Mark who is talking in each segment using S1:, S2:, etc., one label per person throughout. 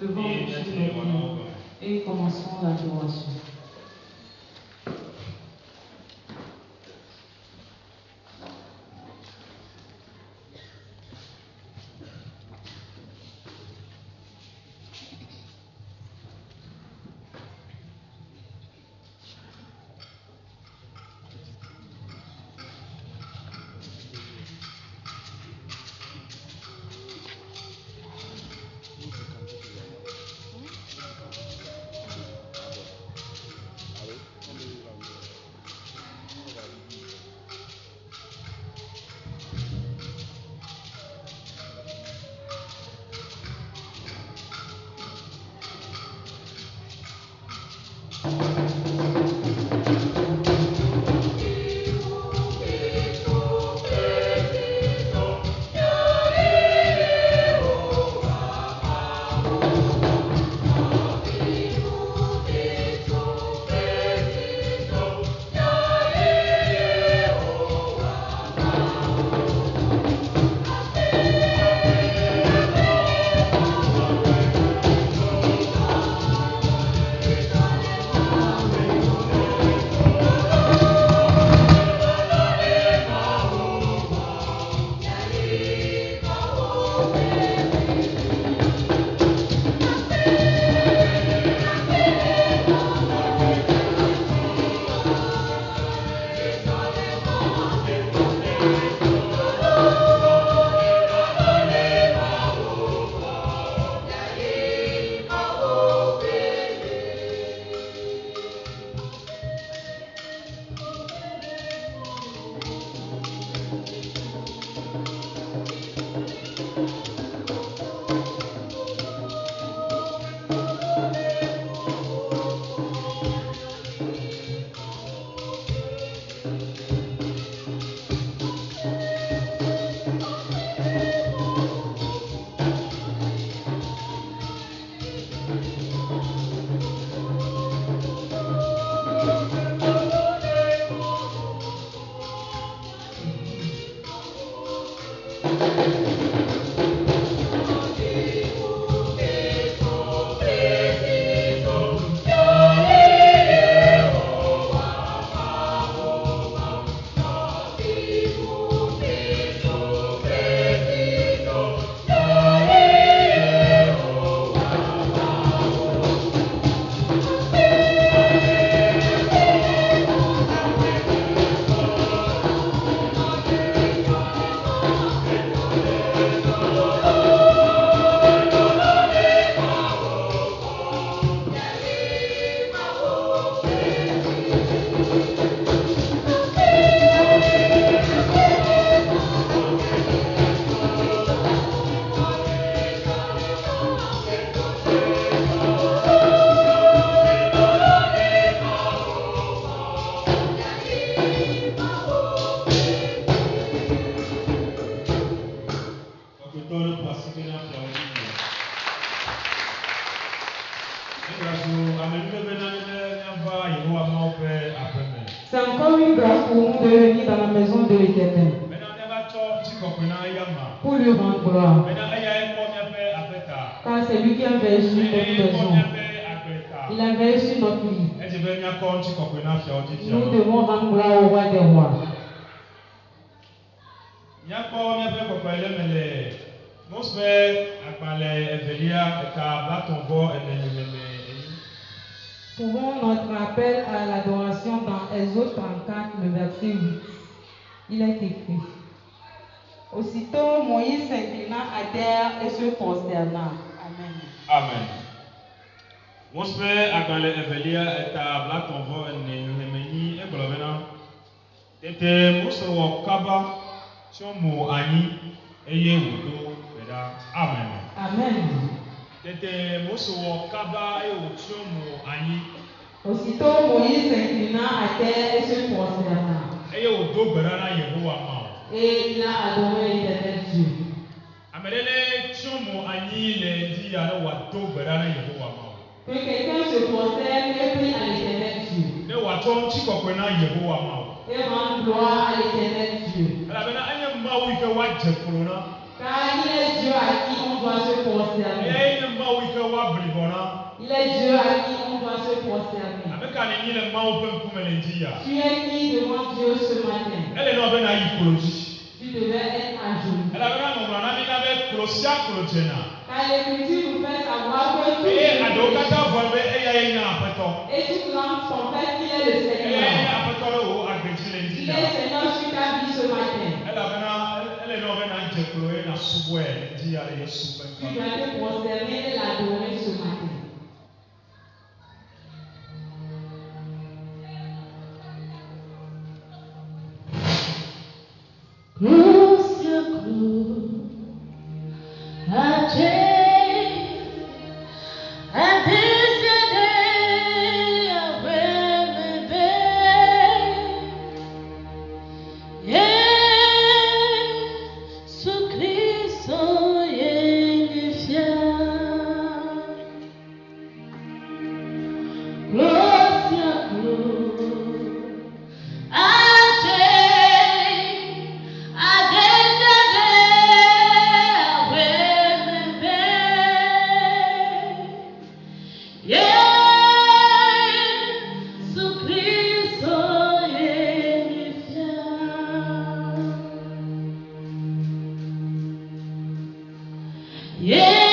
S1: Levons nos yeux et commençons l'adoration. C'est encore une grâce pour nous de venir dans la maison de l'Éternel pour lui rendre gloire. Car c'est lui qui a veillé sur notre maison. Il a veillé sur notre vie. Nous devons rendre gloire au roi des rois. Pouvons notre appel à l'adoration dans Exode 34, le verset 8. Il est écrit. Aussitôt Moïse s'inclina à terre et se prosterna. Amen.
S2: Amen. Mosbe agbalẽ evelia eta blatonvɔ ene nehemeni egblɔ bena tete Mose wɔ kaba tsyɔ mo anyi eye wòɖo gbe ɖa. Amen.
S1: Amen.
S2: Tete Mose wɔ kaba eye wòtsyɔ mo anyi.
S1: Aussitôt Moïse s'inclina à terre et se prosterna.
S2: Eye wòdo gbe ɖa na Yehowa Mawu.
S1: Et il a adoré l'Éternel Dieu.
S2: Ame ɖe ne tsyɔ mo anyi le di alo wòado gbe ɖa na Yehowa Mawu.
S1: Que quelqu'un se prosterne et prie à l'Éternel Dieu.
S2: Ne wòatsɔ ŋutikɔkɔe na Yehowa Mawu.
S1: Et rendre gloire à l'Éternel Dieu.
S2: Elabena enye Mawu yi ke woadze klo na.
S1: Car il est Dieu à qui on doit se prosterner.
S2: Enye Mawu yi ke
S1: Il est Dieu à qui on doit se prosterner. Tu es qui devant Dieu ce matin? Tu devais être à genoux. Car l'Écriture nous fait savoir que tout et toute langue confesse qu'il est le Seigneur. Il est Seigneur sur ta vie ce matin. Tu dois te prosterner et l'adorer ce matin.
S3: Yes.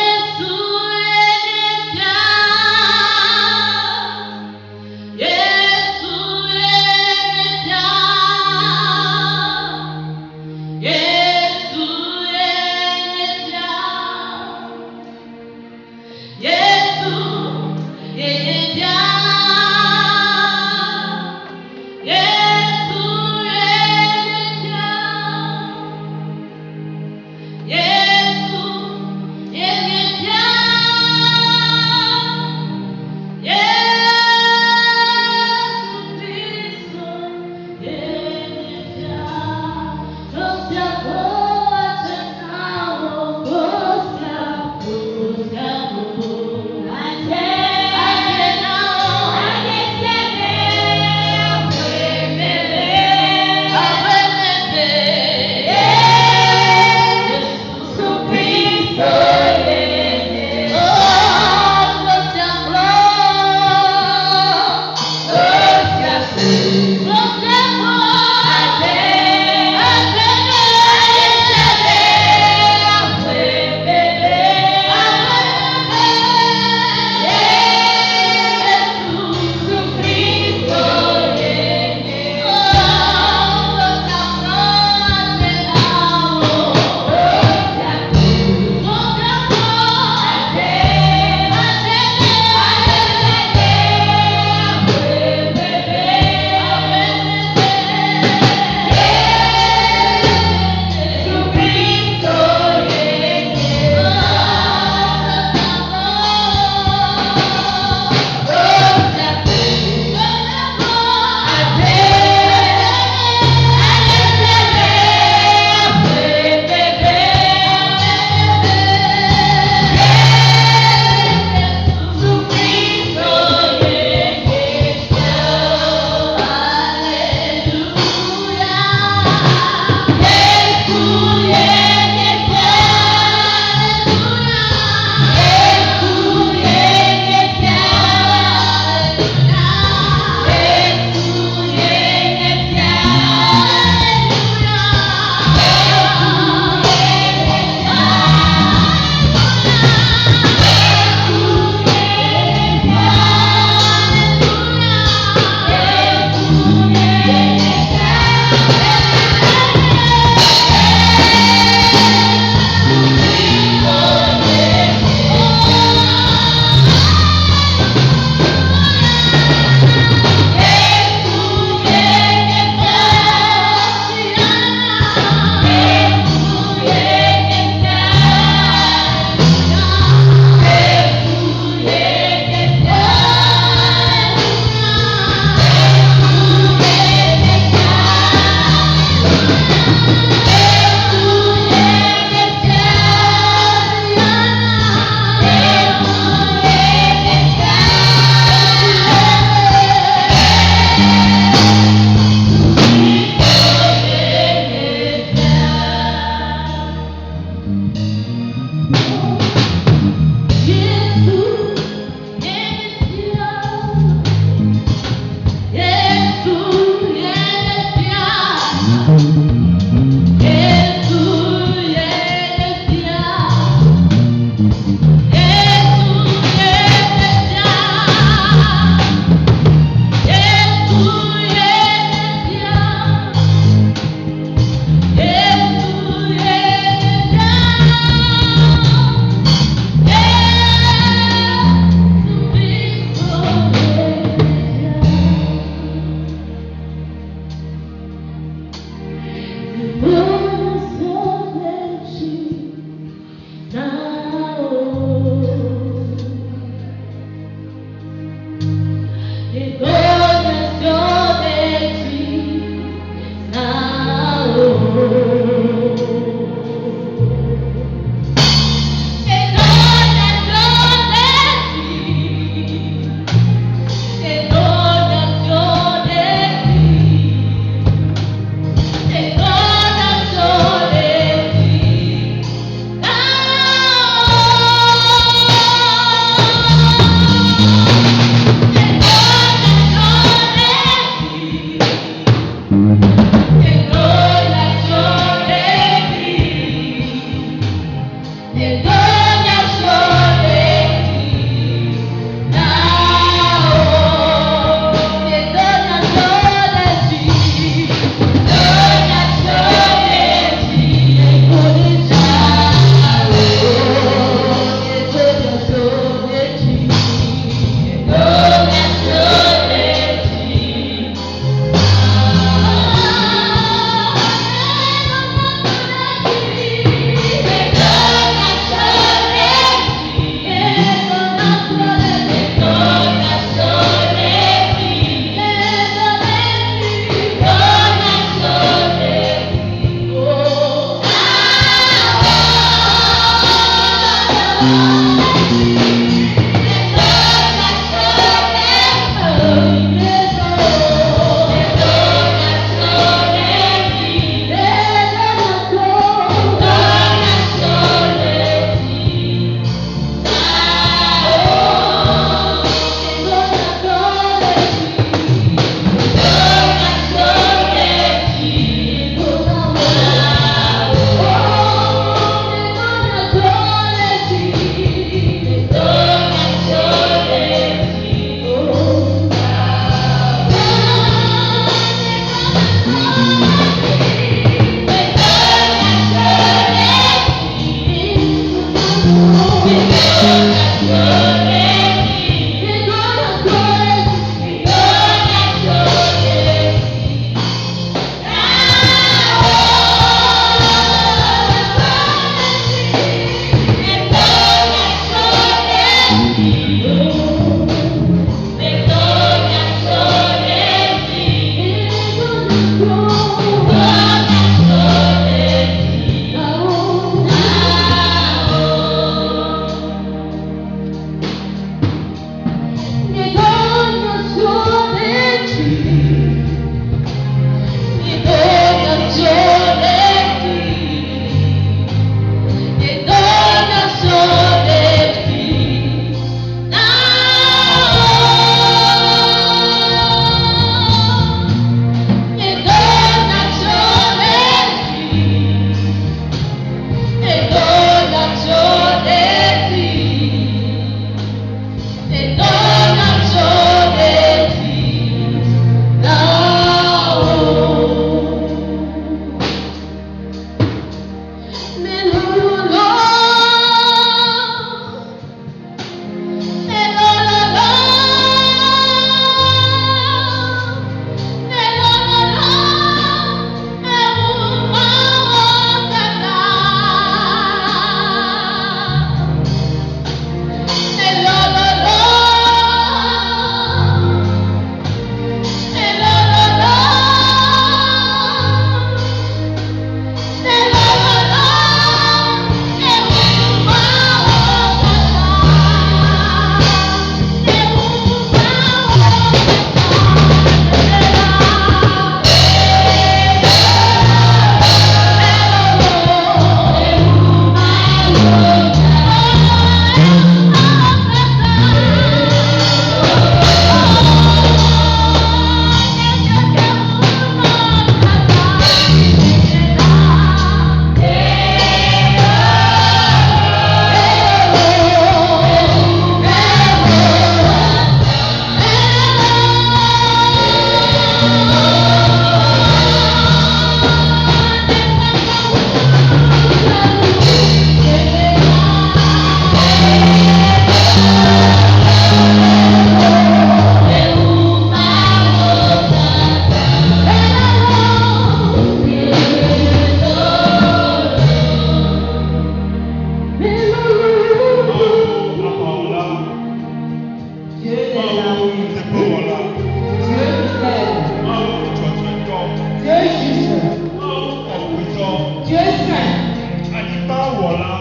S2: wɔla.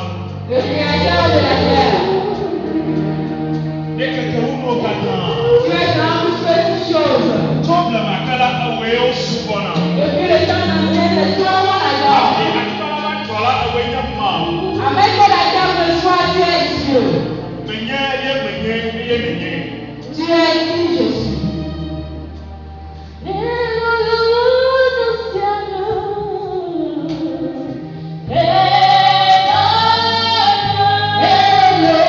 S1: Le créateur de la terre.
S2: Ne keke wo katã.
S1: Tu es grand pour toutes choses.
S2: Tso blemakala ewoe wo subɔna.
S1: Depuis le temps ancien, c'est toi mon adore.
S2: Afi atibala dzɔla ewoe nye ma.
S1: Avec que la terre me soit, tu es Dieu.
S2: Menye ye menye ye menye.
S1: Tu es qui je suis. Hello.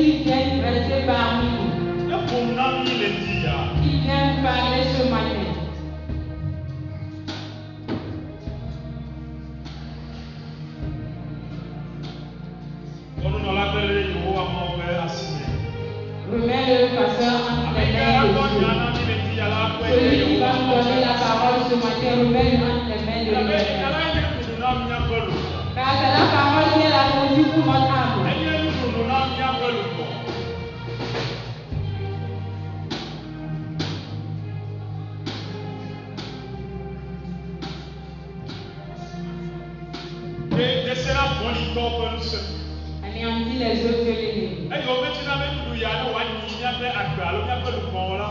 S1: qu'ils viennent rester parmi nous. Qu'ils viennent parler ce matin. Remets le pasteur entre les mains de Dieu. Celui qui va nous donner la parole ce matin, remets-le entre les mains de Dieu. Car c'est la parole qui est la conduite pour notre âme. Anéantis les autres de l'ennemi.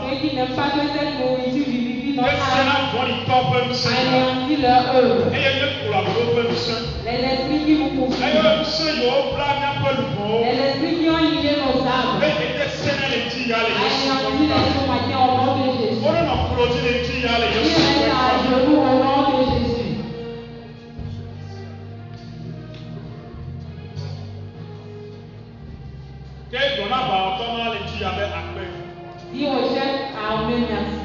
S1: Ceux qui n'aiment pas que cette nourriture vivifie notre âme, anéantis leur œuvre. Les esprits qui nous poursuivent, les esprits qui ont lié nos âmes, anéantis les ce matin au nom de Jésus. Qui reste à genoux au nom de Jésus. Dis au chef armé merci.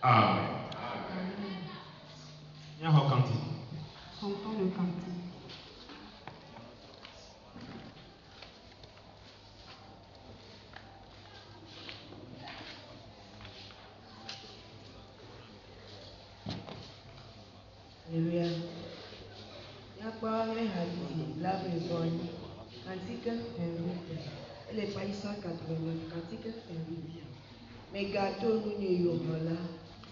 S2: Amen. Il y a un cantique.
S1: Chantons le cantique.
S3: Alléluia. Nyakpɔ hadithi la besoin. Cantique 28. Elle est page 189. Cantique 28. Mais gâteau nous n'y yomola.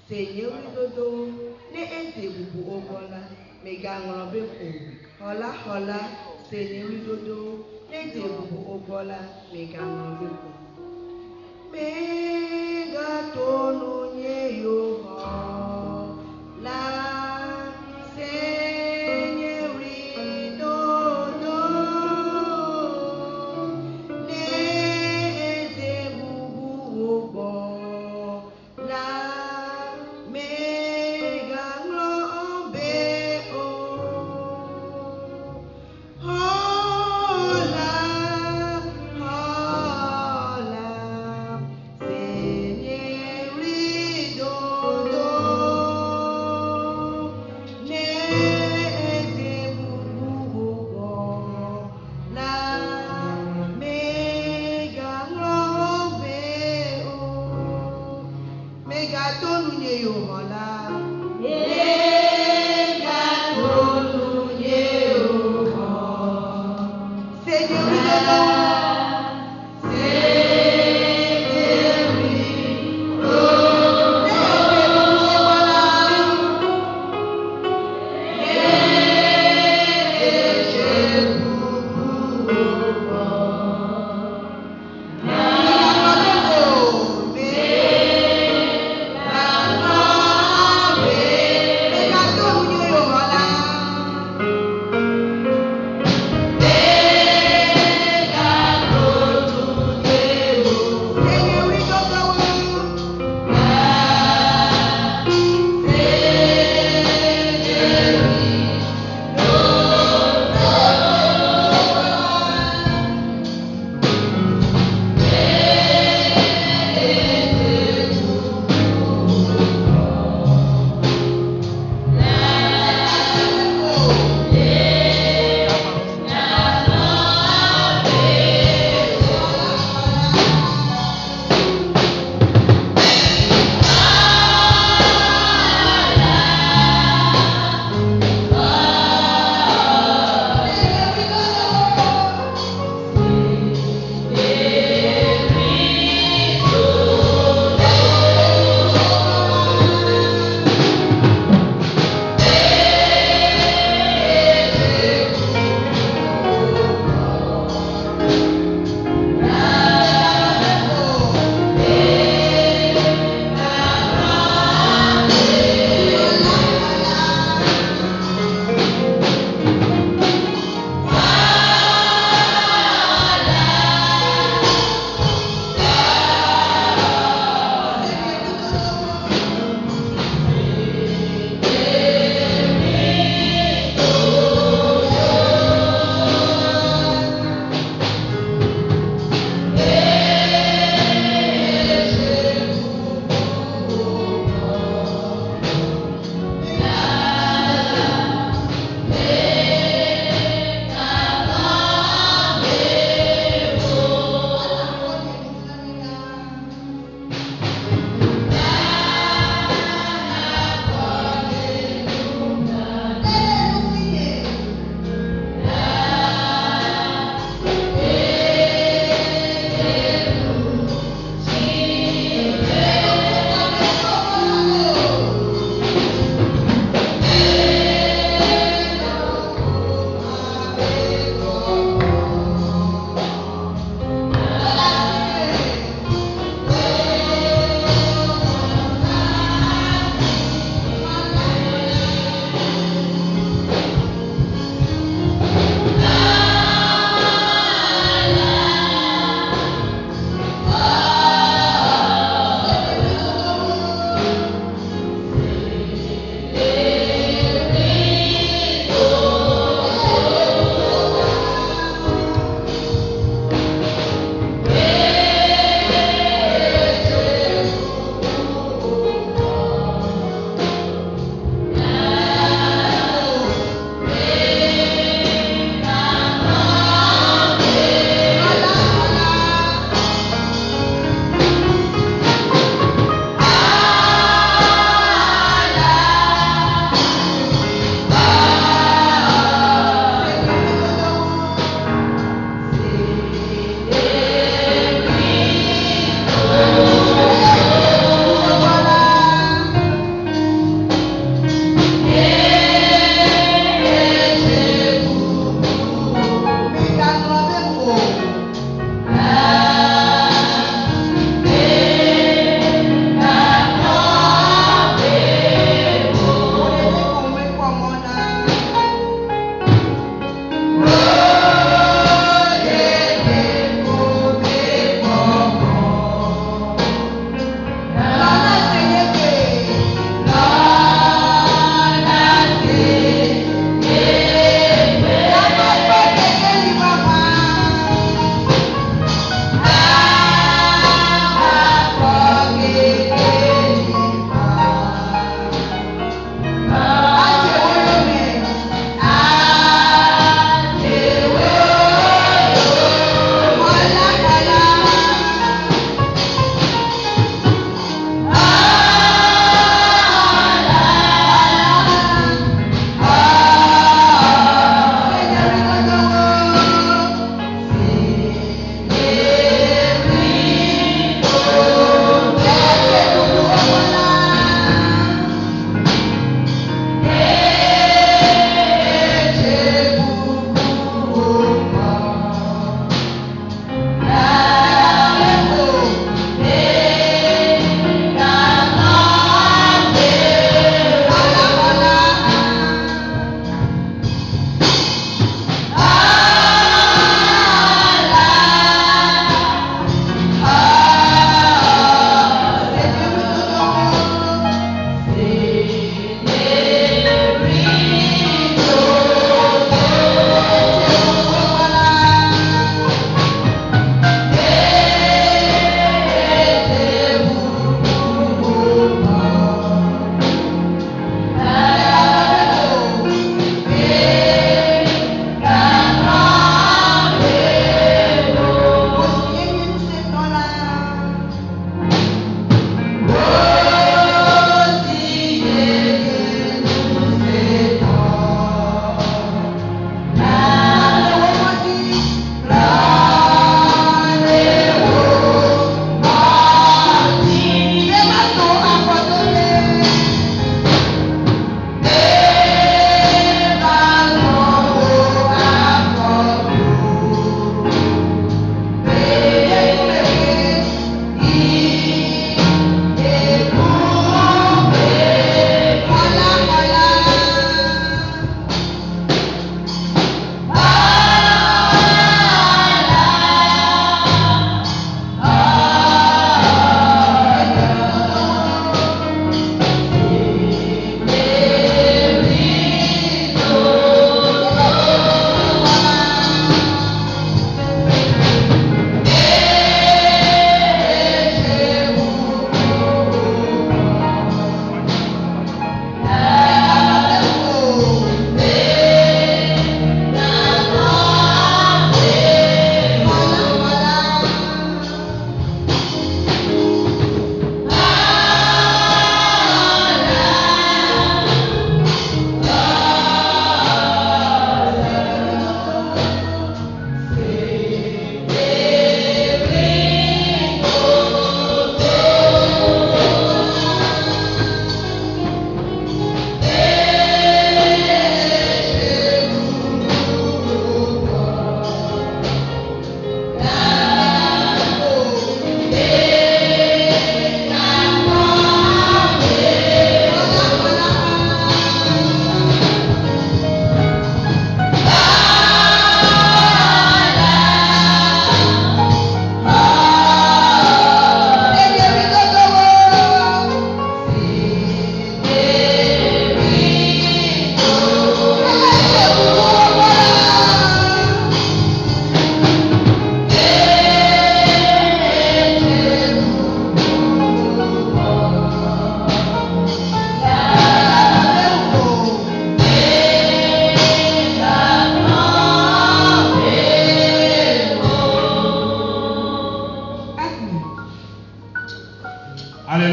S3: Seigneur dodo. Ne ente bubu obola. Mais gangon beko. Hola hola. Seigneur dodo. Ne ente bubu obola. Mais gangon beko. Mais gâteau nous n'y yomola.
S4: Thank you.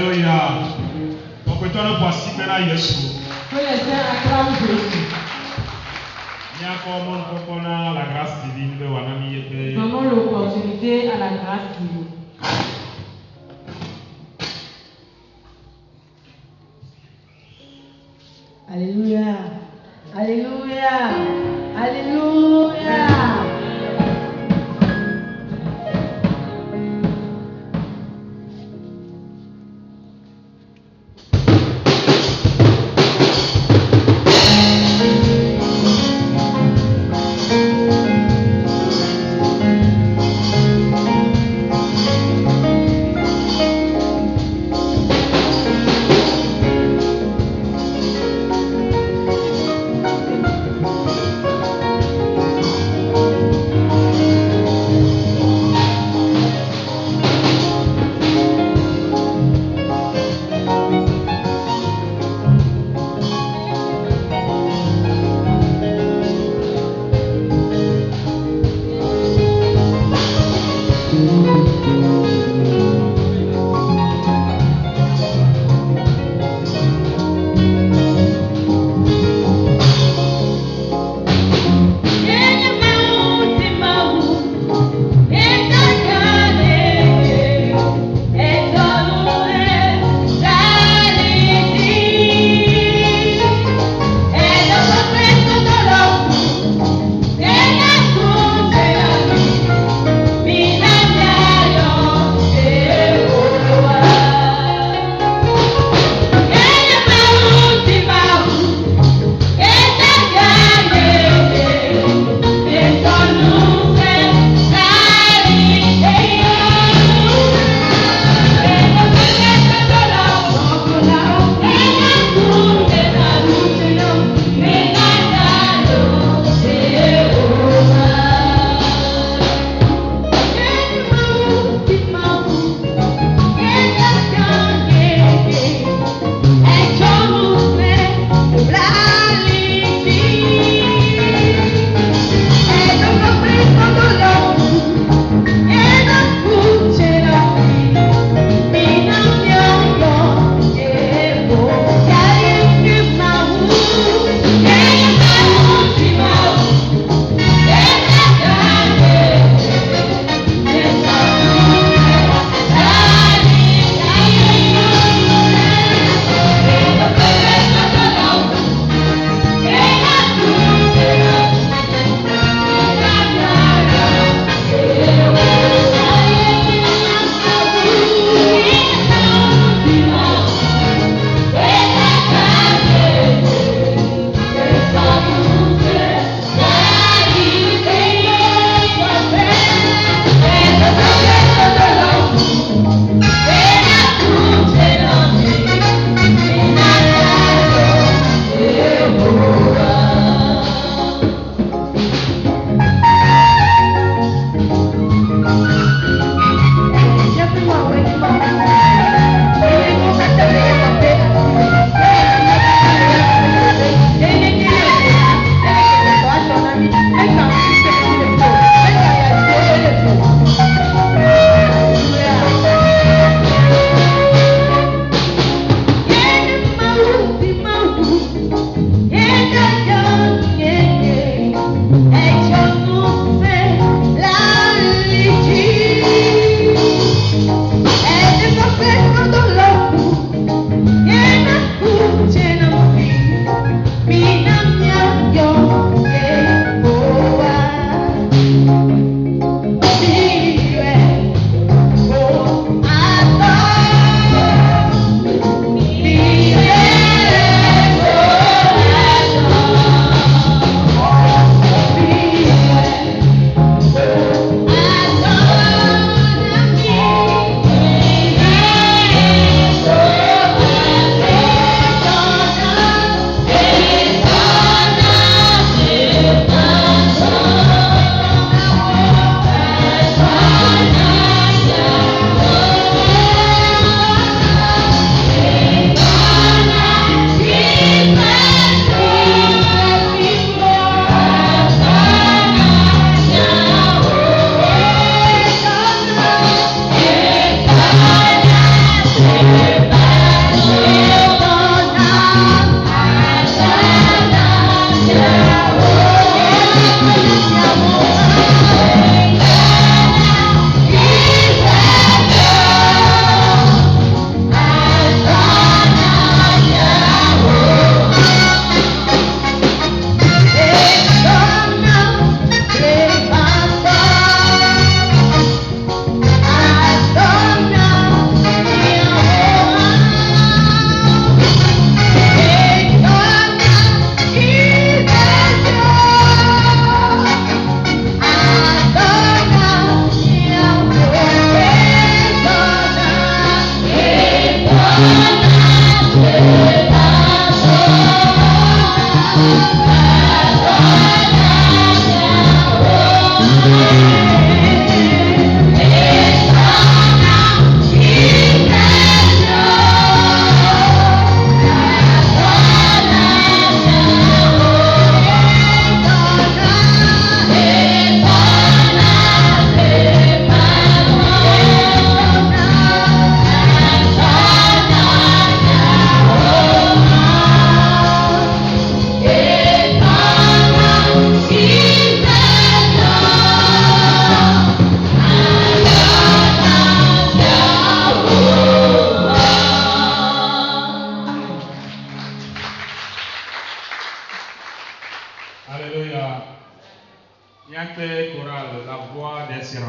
S2: Alléluia. Donc, tu as voici maintenant Jésus.
S1: Que les saints acclament Jésus.
S2: Il y a encore la grâce divine de Wanami.
S1: Donnons l'opportunité à la grâce divine.
S4: Alléluia. Alléluia. Alléluia.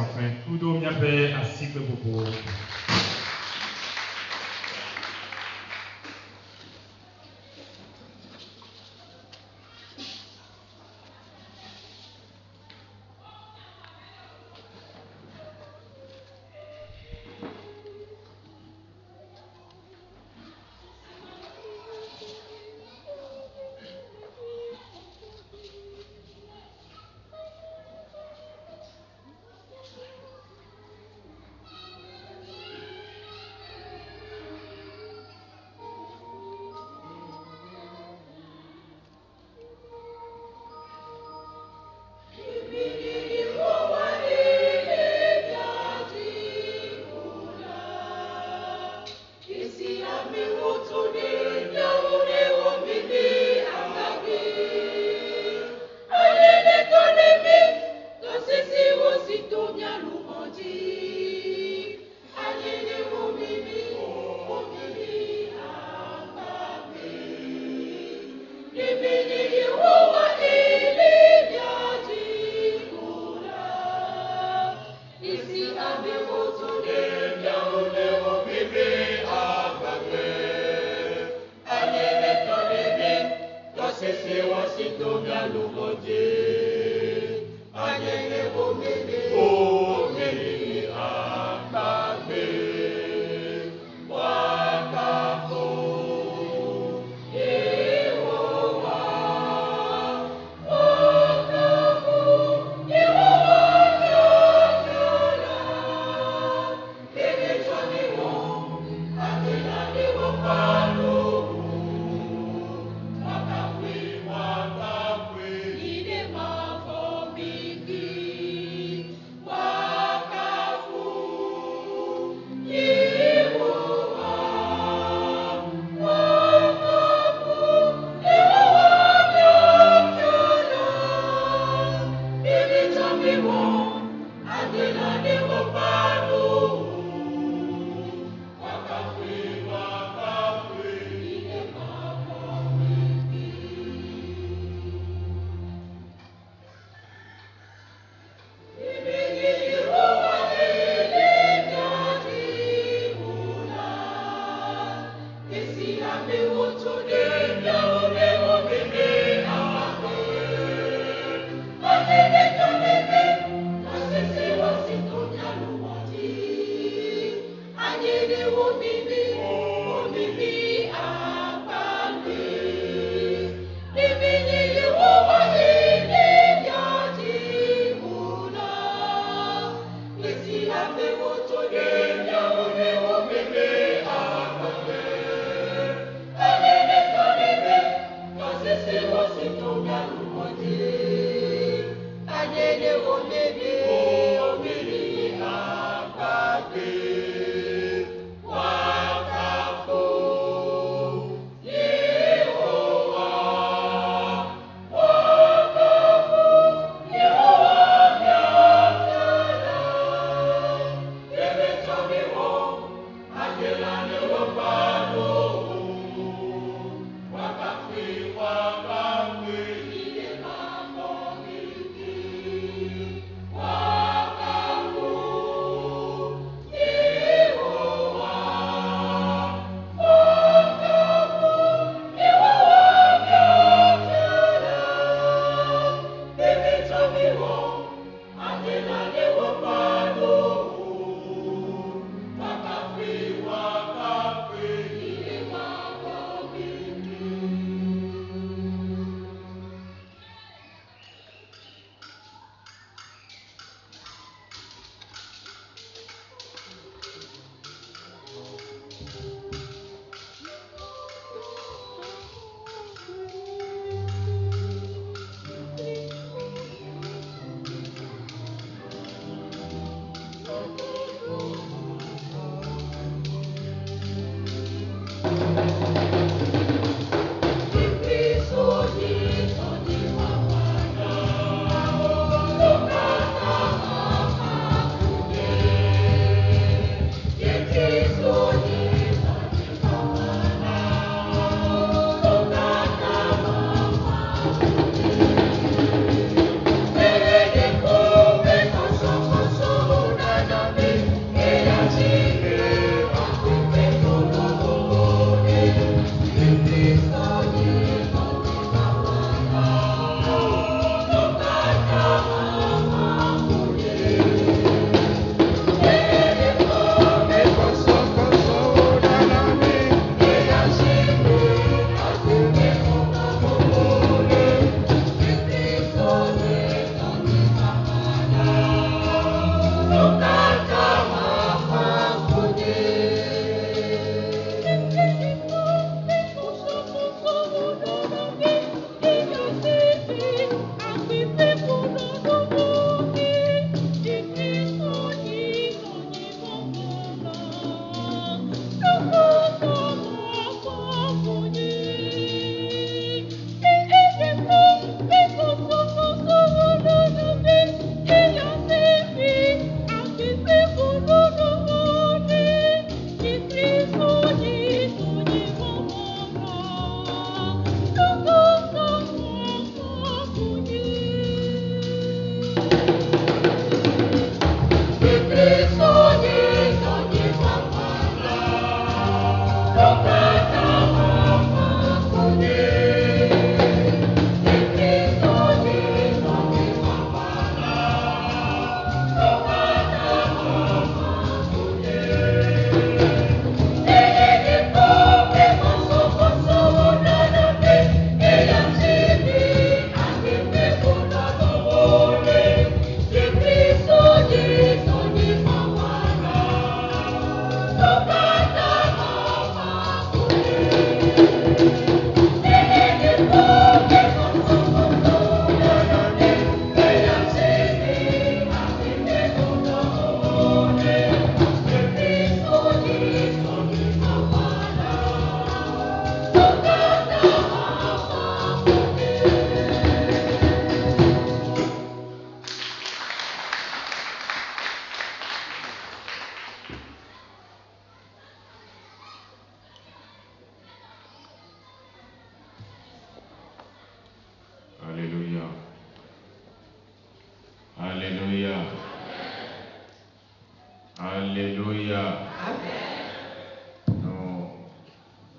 S2: fin. Tout le monde a fait un cycle pour.
S5: Alleluia.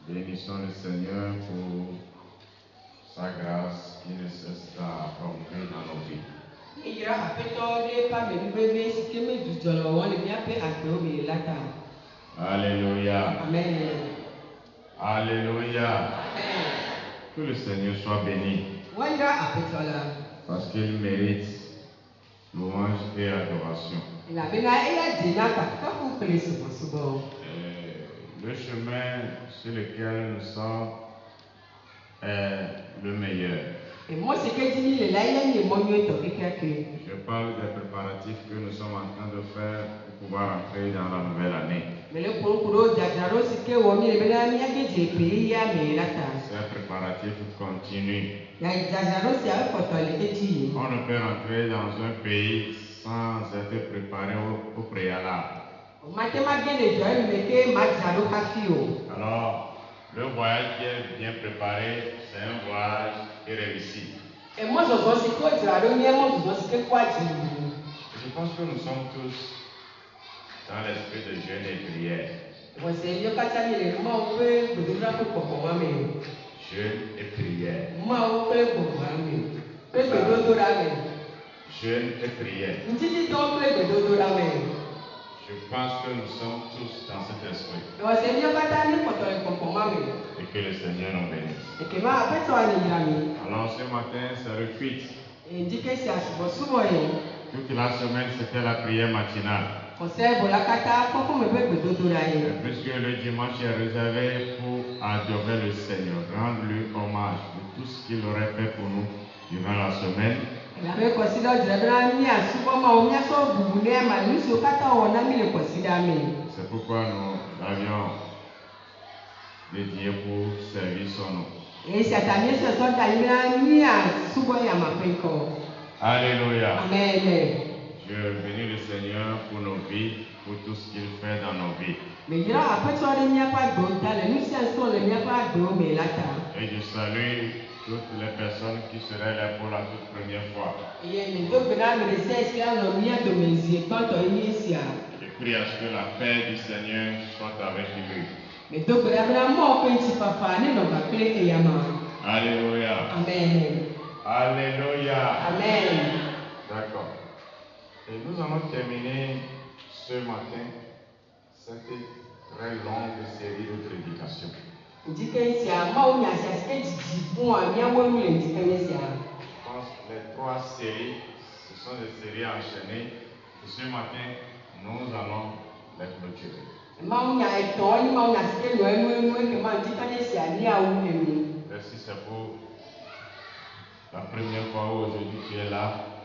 S5: Bénissons le Seigneur pour sa grâce qui ne cesse d'accomplir dans nos vies.
S3: Yira aƒetɔ ɖe ƒe amenuveve si ke medudzɔ le wɔwɔm le míaƒe agbewo me la ta.
S5: Alléluia.
S3: Amen.
S5: Alléluia.
S3: Amen.
S5: Que le Seigneur soit béni.
S3: Wɔyira aƒetɔ la.
S5: Parce qu'il mérite louange et adoration.
S3: Elabena eya dzena kpakpekpe kple subɔsubɔ.
S5: Le chemin sur lequel nous sommes est le meilleur.
S3: Emɔ si ke dzi mi le la ye nye mɔ nyuietɔ kekeake.
S5: Je parle des préparatifs que nous sommes en train de faire pour pouvoir entrer dans la nouvelle année.
S3: Mele kplɔkplɔ dzadzraɖo si ke wɔ mi le bena míagedze ƒe ya me la ta.
S5: Ces préparatifs continuent.
S3: Dzadzraɖo sia ekɔtɔ le edzi yim.
S5: On ne peut rentrer dans un pays sans être préparé au préalable.
S3: Matema ge le dzɔ eme ke madzraɖo hafi o.
S5: Alors, le voyage qui est bien préparé, c'est un voyage qui réussit.
S3: Emɔ zɔzɔ si ke wodzraɖo nye mɔ zɔzɔ si ke kpɔ adzi.
S5: Je pense que nous sommes tous dans l'esprit de jeûne et prière.
S3: Wɔse míawo katã mi le Mawu ƒe gbedoɖa ƒe kpɔkpɔma me.
S5: Jeûne et prière.
S3: Mawu ƒe gbɔgbɔa me. Ƒe gbedodoɖa me.
S5: Jeûne et prière.
S3: Ŋutititɔwo ƒe gbedodoɖa me.
S5: Je pense que nous sommes tous dans cet esprit.
S3: Wɔse míawo katã mi kpɔtɔ le kpɔkpɔma me.
S5: Et que le Seigneur nous bénisse.
S3: Ekema aƒetɔ anyigba mi.
S5: Alors ce matin, c'est repeat.
S3: Ndike sia subɔsubɔ ye.
S5: Toute la semaine, c'était la prière matinale.
S3: Kɔsɛ bola katã kɔkɔ me ƒe gbedodoɖa ye.
S5: Puisque le dimanche est réservé pour adorer le Seigneur, rendre-lui hommage de tout ce qu'il aurait fait pour nous durant la semaine.
S3: Elabe kɔsiɖa dzra bena míasubɔ Mawu míasɔ bubu nɛ ma nu siwo katã wɔ na mi le kɔsiɖa me.
S5: C'est pourquoi nous l'avions dédié pour servir son nom.
S3: Esia ta míesɔsɔ da yi bena míasubɔ ya ma ƒe ŋkɔ.
S5: Alléluia.
S3: Amen.
S5: Je bénis le Seigneur pour nos vies, pour tout ce qu'il fait dans nos vies.
S3: Meyra aƒetɔ ɖe míaƒe agbewo ta le nu sia nu sɔ le míaƒe agbewo me la ta.
S5: Et je salue toutes les personnes qui seraient là pour la toute première fois.
S3: Eye medo gbe na ame ɖe sia si anɔ mía dome zi gbãtɔ ye nye esia.
S5: Je prie à ce que la paix du Seigneur soit avec lui.
S3: Medo gbe na bena Mawu ƒe ŋutifafa nenɔ kpakple eyama.
S5: Alléluia.
S3: Amen.
S5: Alléluia.
S3: Amen.
S5: D'accord. Et nous allons terminer ce matin cette très longue série de prédications.
S3: Ndike sia Mawu nya sia si ke dzidzi bua míawo nu le ndike nye sia.
S5: Je pense que les trois séries, ce sont des séries enchaînées. Et ce matin, nous allons les clôturer.
S3: Mawu nya etɔ̃ nye Mawu nya si ke nɔ enu ekema ndike nye sia míawo enu.
S5: Si c'est pour la première fois où aujourd'hui tu es là,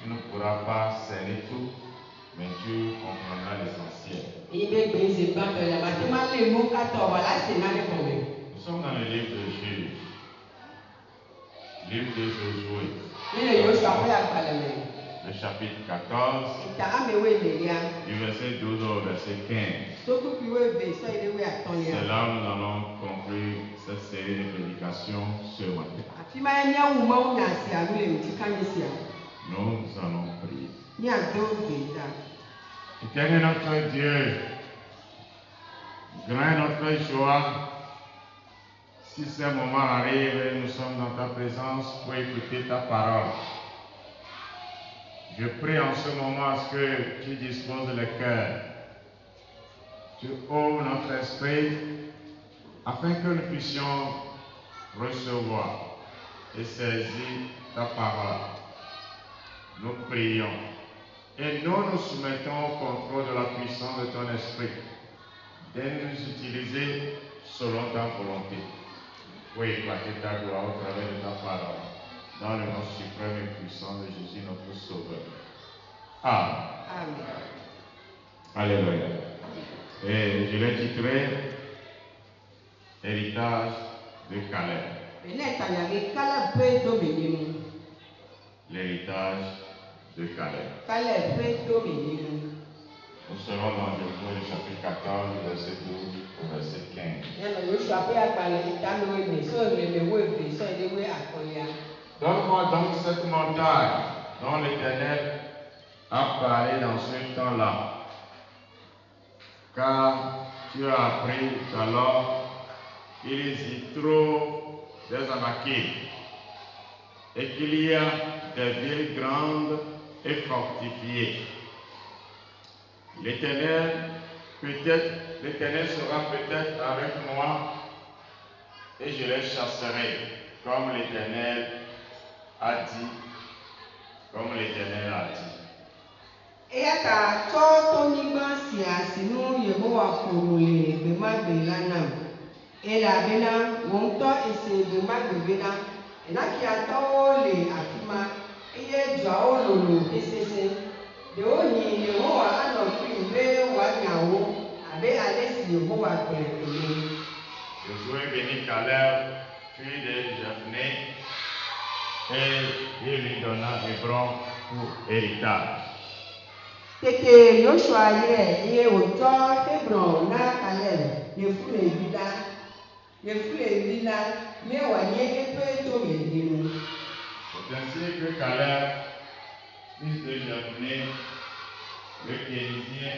S5: tu ne pourras pas cerner tout, mais tu comprendras l'essentiel.
S3: Eye be gbe zi gbãtɔ le mate ma le nu katã wɔ la se na ɖe gɔme.
S5: Nous sommes dans le livre de Juge, livre de Josué,
S3: Míle Yosua ƒe agbalẽ me.
S5: le chapitre 14,
S3: Eta ame wo evelia.
S5: du verset 12 au verset 15.
S3: Tokupi wo eve sɔ yi ɖe wo atɔ̃lia.
S5: C'est là où nous allons conclure cette série de prédications ce matin.
S3: Afi ma míawu Mawu nya sia nu le ŋutika nye sia.
S5: Nous allons prier.
S3: Míado gbe ta.
S5: Éternel notre Dieu, grand notre joie, si ces moments arrivent, nous sommes dans ta présence pour écouter ta parole. Je prie en ce moment à ce que tu disposes le cœur. Tu ouvres notre esprit afin que nous puissions recevoir et saisir ta parole. Nous prions et nous nous soumettons au contrôle de la puissance de ton esprit, de nous utiliser selon ta volonté pour éclater ta gloire au travers de ta parole, dans le nom suprême et puissant de Jésus notre Sauveur. Amen.
S3: Amen.
S5: Alléluia. Et je l'ai titré Héritage de Caleb.
S3: Enetanya Caleb ƒe domenyinu.
S5: L'héritage de Caleb.
S3: Caleb ƒe domenyinu.
S5: Nous serons dans Josué chapitre 14, verset 12 au verset 15.
S3: Míanɔ Yosua ƒe agbalẽ eta ame wo eve sɔ yi ɖe wo eve sɔ yi ɖe wo atɔ̃lia.
S5: Donne-moi donc cette montagne dont l'Éternel a parlé dans ce temps-là, car tu as appris alors qu'ils y trouvent des Anakim et qu'il y a des villes grandes et fortifiées. L'Éternel sera peut-être avec moi et je les chasserai comme l'Éternel a dit,
S3: Eya ta tsɔ tonyigba sia si nu Yehowa ƒo le gbemagbe la nam, elabena wò ŋutɔ ese gbemagbe bena Enakiatɔwo le afi ma, eye duawo lolo sesese. Ɖewohĩ Yehowa anɔ kplim be wòanya wo abe ale si Yehowa gblɔe ene.
S5: Josué bénit Caleb, fils de Jephné, et il lui donna Hébron pour héritage.
S3: Tete Yosua yɛ eye wòtsɔ Hebron na Caleb, Yefunevi la, ne wòanye eƒe tomeɖinu.
S5: C'est ainsi que Caleb, fils de Jephné, le Kénizien,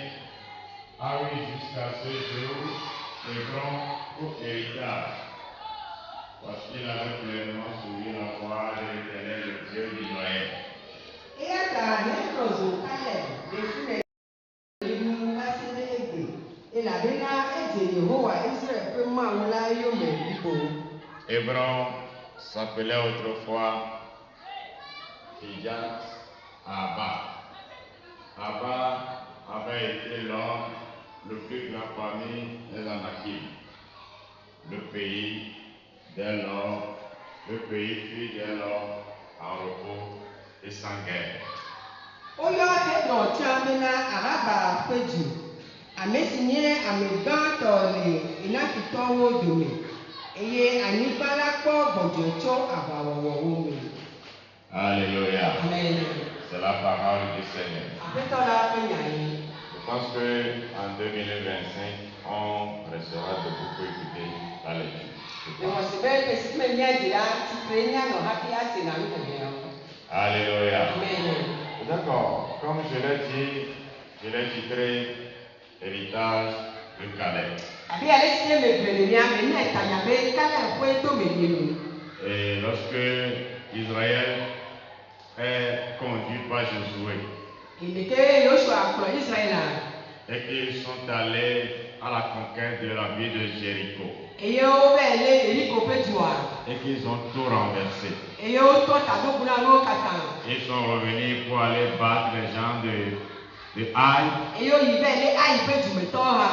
S5: a eu jusqu'à ce jour Hébron pour héritage. Parce qu'il avait pleinement suivi la voie de l'Éternel, le Dieu d'Israël.
S3: Eya ta Hebron zu Caleb, Yefunevi la si ɖe egbe, elabena edze Yehowa Israel ƒe Mawu la yome blibo.
S5: Hébron s'appelait autrefois Kiriath Arba. Arba avait été l'homme le plus grand parmi les Anakim. Le pays fut dès lors en repos et sans guerre.
S3: Woyɔ Hebron tsã bena Araba ƒe du, ame si nye ame gbãtɔ le Enakitɔwo dome, eye anyigba la kpɔ gbɔdzɔe tso aʋawɔwɔwo me.
S5: Alléluia.
S3: Amen.
S5: C'est la parole du Seigneur.
S3: Aƒetɔ la ƒe nya ye.
S5: Je pense qu'en 2025, on restera debout pour écouter la lecture.
S3: Mewɔsi be esime míadze la, tsikre míanɔ hafi ase na nuɖeɖeawo.
S5: Alléluia.
S3: Amen.
S5: D'accord. Comme je l'ai dit, je l'ai titré Héritage de Caleb.
S3: Abe ale si ke megblɔ le mia me ne tanya be Caleb ƒe tomeɖinu.
S5: Et lorsque Israël est conduit par Josué
S3: Eme ke Yosua kplɔ Israel
S5: et qu'ils sont allés à la conquête de la ville de Jéricho
S3: eye wova le Yeriko ƒe dua,
S5: et qu'ils ont tout renversé.
S3: eye wotɔ taɖoƒu na nuwo katã.
S5: Ils sont revenus pour aller battre les gens de Haï.
S3: Eye woyi va le Ai ƒe dumetɔwo hã.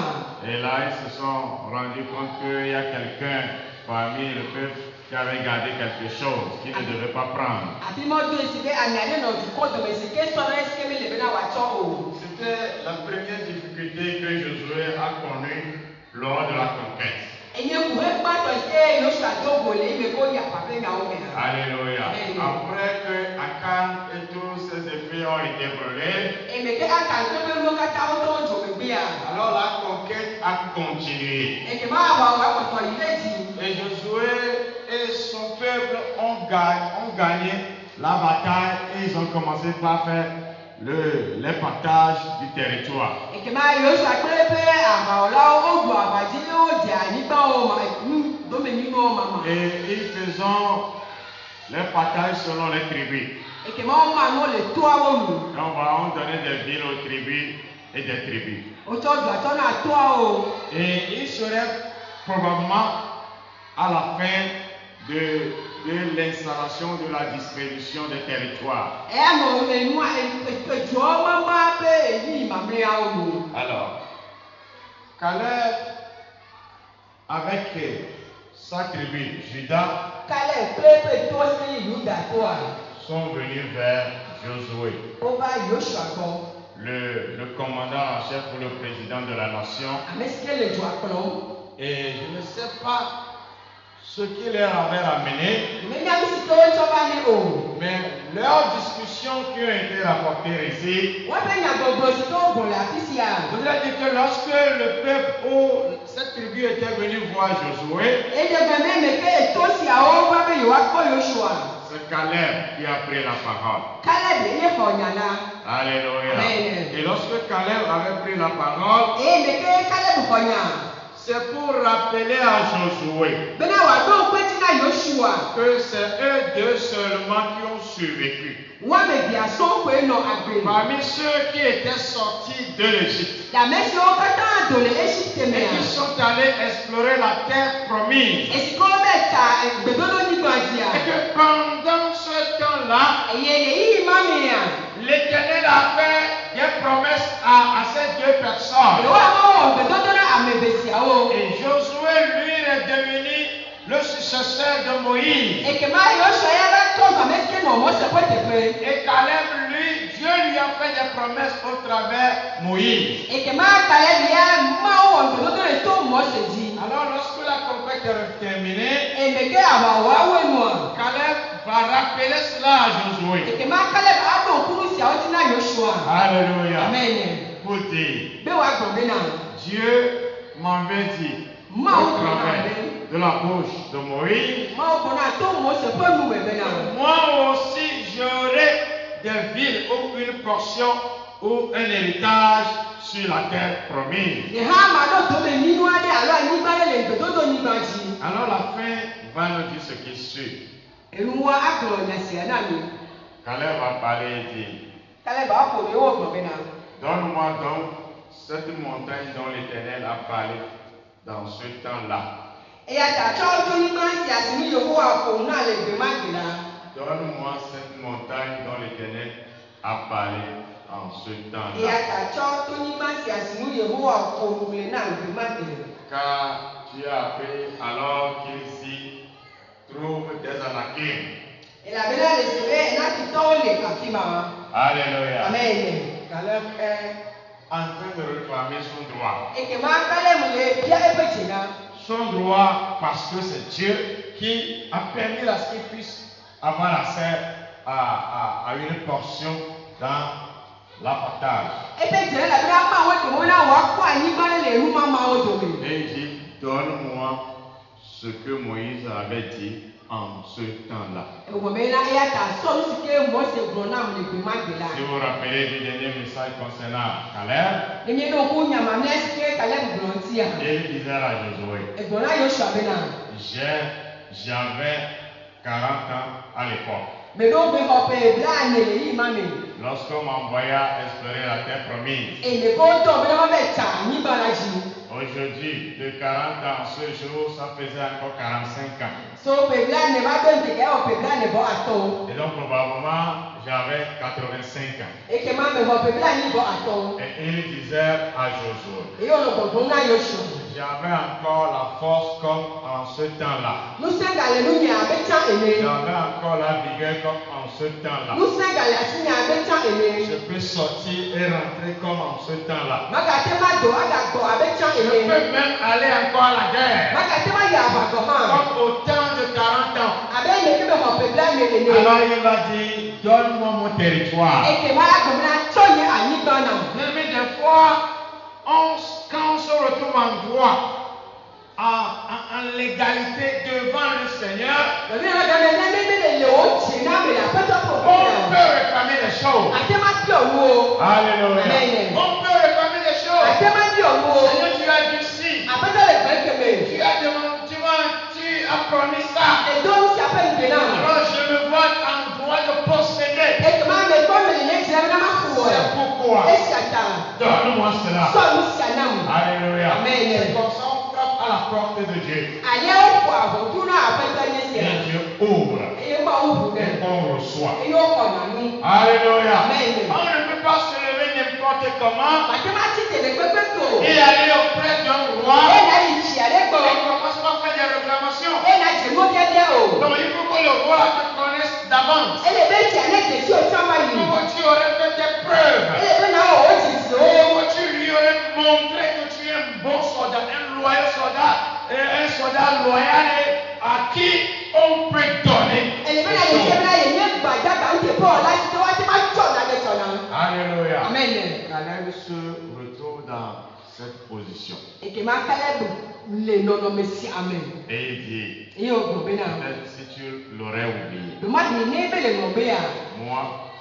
S5: Et là, ils se sont rendus compte qu'il y a quelqu'un parmi le peuple qui avait gardé quelque chose qu'il ne devait pas prendre.
S3: Afi mɔdo esi be ame aɖe nɔ dukɔ dome si ke sɔ ɖe esi ke mele bena wòatsɔ o.
S5: C'était la première difficulté que Josué a connue lors de la conquête.
S3: Enye kuhe gbãtɔ si ke Yosua do go le eme ko yi aƒa ƒe nyawo me hã.
S5: Alléluia.
S3: Amen.
S5: Après que Akan et tous ses effets ont été brûlés,
S3: Eme ke Akan ƒe nuwo katã wotɔ dzomegbea.
S5: alors la conquête a continué.
S3: Eke ma aʋawɔwɔ akpɔtɔ yi ɖe dzi.
S5: Et Josué et son peuple ont gagné la bataille et ils ont commencé par faire les partages du territoire.
S3: Eke ma Yosua kple eƒe aʋawɔlawo woɖu aʋa dzi eye wodze anyigbawo ma domenyunuwo mama.
S5: Et ils faisaient les partages selon les tribus.
S3: Eke ma woma nuwo le toawo nu.
S5: Donc on donnait des villes aux tribus et des tribus.
S3: Wotsɔ dua tsɔ na toawo.
S5: Et il serait probablement à la fin de l'installation de la distribution des territoires.
S3: Eya nɔ le nua eduawo mama ƒe eyi mamlɛawo nu.
S5: Alors, Caleb avec sa tribu, Juda,
S3: Caleb kple eƒe to si Yuda toa,
S5: sont venus vers Josué,
S3: wova Yosua gbɔ.
S5: le commandant en chef ou le président de la nation.
S3: Ame si ke le dua kplɔm.
S5: Et je ne sais pas ce qui leur avait ramené,
S3: Menya nu si ke wotsɔ va ne o.
S5: mais leurs discussions qui ont été rapportées ici,
S3: Woƒe nyagbɔgblɔ si ke wogblɔ le afi sia.
S5: je voudrais dire que lorsque le peuple ou cette tribu était venu voir Josué,
S3: Eye gbeme me ke to siawo va be yewoakpɔ Yosua.
S5: c'est Caleb qui a pris la parole.
S3: Caleb ye xɔ nya la.
S5: Alléluia.
S3: Amen.
S5: Et lorsque Caleb avait pris la parole,
S3: Eye me ke Caleb xɔ nya.
S5: c'est pour rappeler à Josué
S3: bena wado kweti na Yoshua
S5: que c'est eux deux seulement qui ont survécu.
S3: wa me bia so kwe no agbe
S5: Parmi ceux qui étaient sortis de l'Égypte
S3: la mesi o kata do le Egypte me
S5: et qui sont allés explorer la terre promise.
S3: esiko beta gbedodo ni gbandia
S5: Et que pendant ce temps-là,
S3: eye le mami ya
S5: l'Éternel a fait des promesses à ces deux personnes.
S3: le wa mo gbedodo na amebesi awo
S5: Et Josué, lui, est devenu le successeur de Moïse.
S3: e ke ma Yoshua ya ba to ma meske no mo se kwete pe
S5: Et Caleb, lui, Dieu lui a fait des promesses au travers Moïse.
S3: e ke ma kale bia ma o gbedodo le to mo se di
S5: Alors, lorsque la conquête est terminée,
S3: e me ke aba wa we mo
S5: Caleb va rappeler cela à
S3: e
S5: Josué.
S3: ke ma kale ba do kuru si awoti na Yoshua
S5: Alléluia.
S3: amen
S5: Pour dire,
S3: be wa gbo bena
S5: Dieu m'avait dit
S3: ma
S5: au
S3: o
S5: travers
S3: na
S5: de la bouche de Moïse,
S3: ma o na to mo se pe mu be bena
S5: moi aussi j'aurai des villes ou une portion ou un héritage sur la terre promise.
S3: e ha ma do to me ninu ade alo ani ba le gbedodo ni gbanji
S5: Alors la fin va nous dire ce qui suit.
S3: eruwa akro na si na mi
S5: Caleb va parler et dire,
S3: kale ba ko le wo gbo bena
S5: donne-moi donc cette montagne dont l'Éternel a parlé dans ce temps-là.
S3: e ya ta cho to ni gbanji asinu Yehowa ko na le gbe ma gbe na
S5: Donne-moi cette montagne dont l'Éternel a parlé en ce
S3: e
S5: temps-là.
S3: ya ta cho to ni gbanji asinu Yehowa ko le na gbe ma gbe
S5: Car tu as appris alors qu'il s'y trouve des Anakim.
S3: e la bena le se na ti to le kafima
S5: Alléluia.
S3: amen
S5: Caleb est en train de réclamer son droit.
S3: e ke ma kale mu le bia e pe chena
S5: Son droit parce que c'est Dieu qui a permis à ce qu'il puisse avoir accès à une portion dans la partage.
S3: e pe jere la bena ma wo ke mo na wa ko ani ba le ru ma ma o do mi
S5: Et il dit, donne-moi ce que Moïse avait dit en ce temps-là.
S3: e wo me na e ya ta so nu sike mo se gbo na mu le gbe ma gbe la
S5: Si vous vous rappelez du dernier message concernant Caleb,
S3: e mi no ko nya ma me sike kale mu gbo ti ya
S5: il disait à Josué,
S3: e gbo na Yoshua bena
S5: j'avais 40 ans à l'époque.
S3: me do be ho pe bla ne le yi ma me
S5: Lorsqu'on m'envoya explorer la terre promise.
S3: e me ko to be na ma be ta ni ba la ji
S5: Aujourd'hui, de 40 ans, ce jour, ça faisait encore 45 ans.
S3: so pe bla ne ba be ke o pe bla ne bo ato
S5: Et donc, probablement, j'avais 85 ans.
S3: e ke ma me ho pe bla ni bo ato
S5: Et il disait à Josué,
S3: e yo no gbo na Yoshua
S5: j'avais encore la force comme en ce temps-là.
S3: nu se ga le nu nya be ta ene
S5: J'avais encore la vigueur comme en ce temps-là.
S3: nu se ga le asi nya be ta ene
S5: Je peux sortir et rentrer comme en ce temps-là.
S3: maga te ma do aga gbo abe ta
S5: Je
S3: ene
S5: peux même aller encore à la guerre.
S3: maga te ma ya ba go ha
S5: Comme au temps de 40 ans.
S3: abe ne ke be ho pe bla ne ene
S5: Alors il va dire, donne-moi mon territoire.
S3: e ke ma gbo na cho ye ani ba na
S5: Mais des fois, quand on se retrouve en droit, en légalité devant le Seigneur,
S3: be na ga me na me le le o chi na me la pa to po
S5: on peut réclamer des choses.
S3: ate ma ti owo
S5: Alléluia.
S3: Amen.
S5: On peut réclamer des choses.
S3: ate ma ti owo
S5: Seigneur, tu as dit si.
S3: abe le pe ke me
S5: Tu as demandé, tu as promis ça.
S3: e do si ape nge na
S5: Alors je me vois en droit de posséder.
S3: e ke ma me ko me le ti na ma fu o
S5: C'est pourquoi.
S3: e si ata
S5: Donne-moi cela.
S3: so nu si ana mu
S5: Alléluia.
S3: Amen.
S5: C'est comme ça on frappe à la porte de Dieu.
S3: ale o fu abo tu na ape ta ne si
S5: Et Dieu ouvre.
S3: e ma o fu
S5: Et
S3: ne
S5: on reçoit.
S3: e yo ko na nu
S5: Alléluia.
S3: Amen.
S5: On ne peut pas se lever n'importe comment
S3: ate ma ti te le pe pe to
S5: et aller auprès d'un
S3: e
S5: roi
S3: na yi chi ale
S5: et
S3: gbo
S5: commence par faire des réclamations.
S3: e na je mo de de o
S5: Donc il faut que le roi te connaisse d'avance.
S3: e le be ti ane te si o ta ma yi
S5: Il faut que tu aurais fait tes preuves.
S3: e le be na o ti si
S5: Il
S3: o
S5: faut que tu lui aurais montré que tu es un bon soldat, un loyal soldat, et un soldat loyal et à qui on peut donner.
S3: e le be na ye se be na ye ne gba ja ka nte po la ti to wa ti ma cho na de cho na
S5: Alléluia.
S3: amen
S5: Caleb se retrouve dans cette position.
S3: e ke ma kale bu le no no me si amen
S5: Et il dit,
S3: e yo go be na
S5: peut-être si tu l'aurais oublié,
S3: do ma ni ne be le no be ya
S5: moi,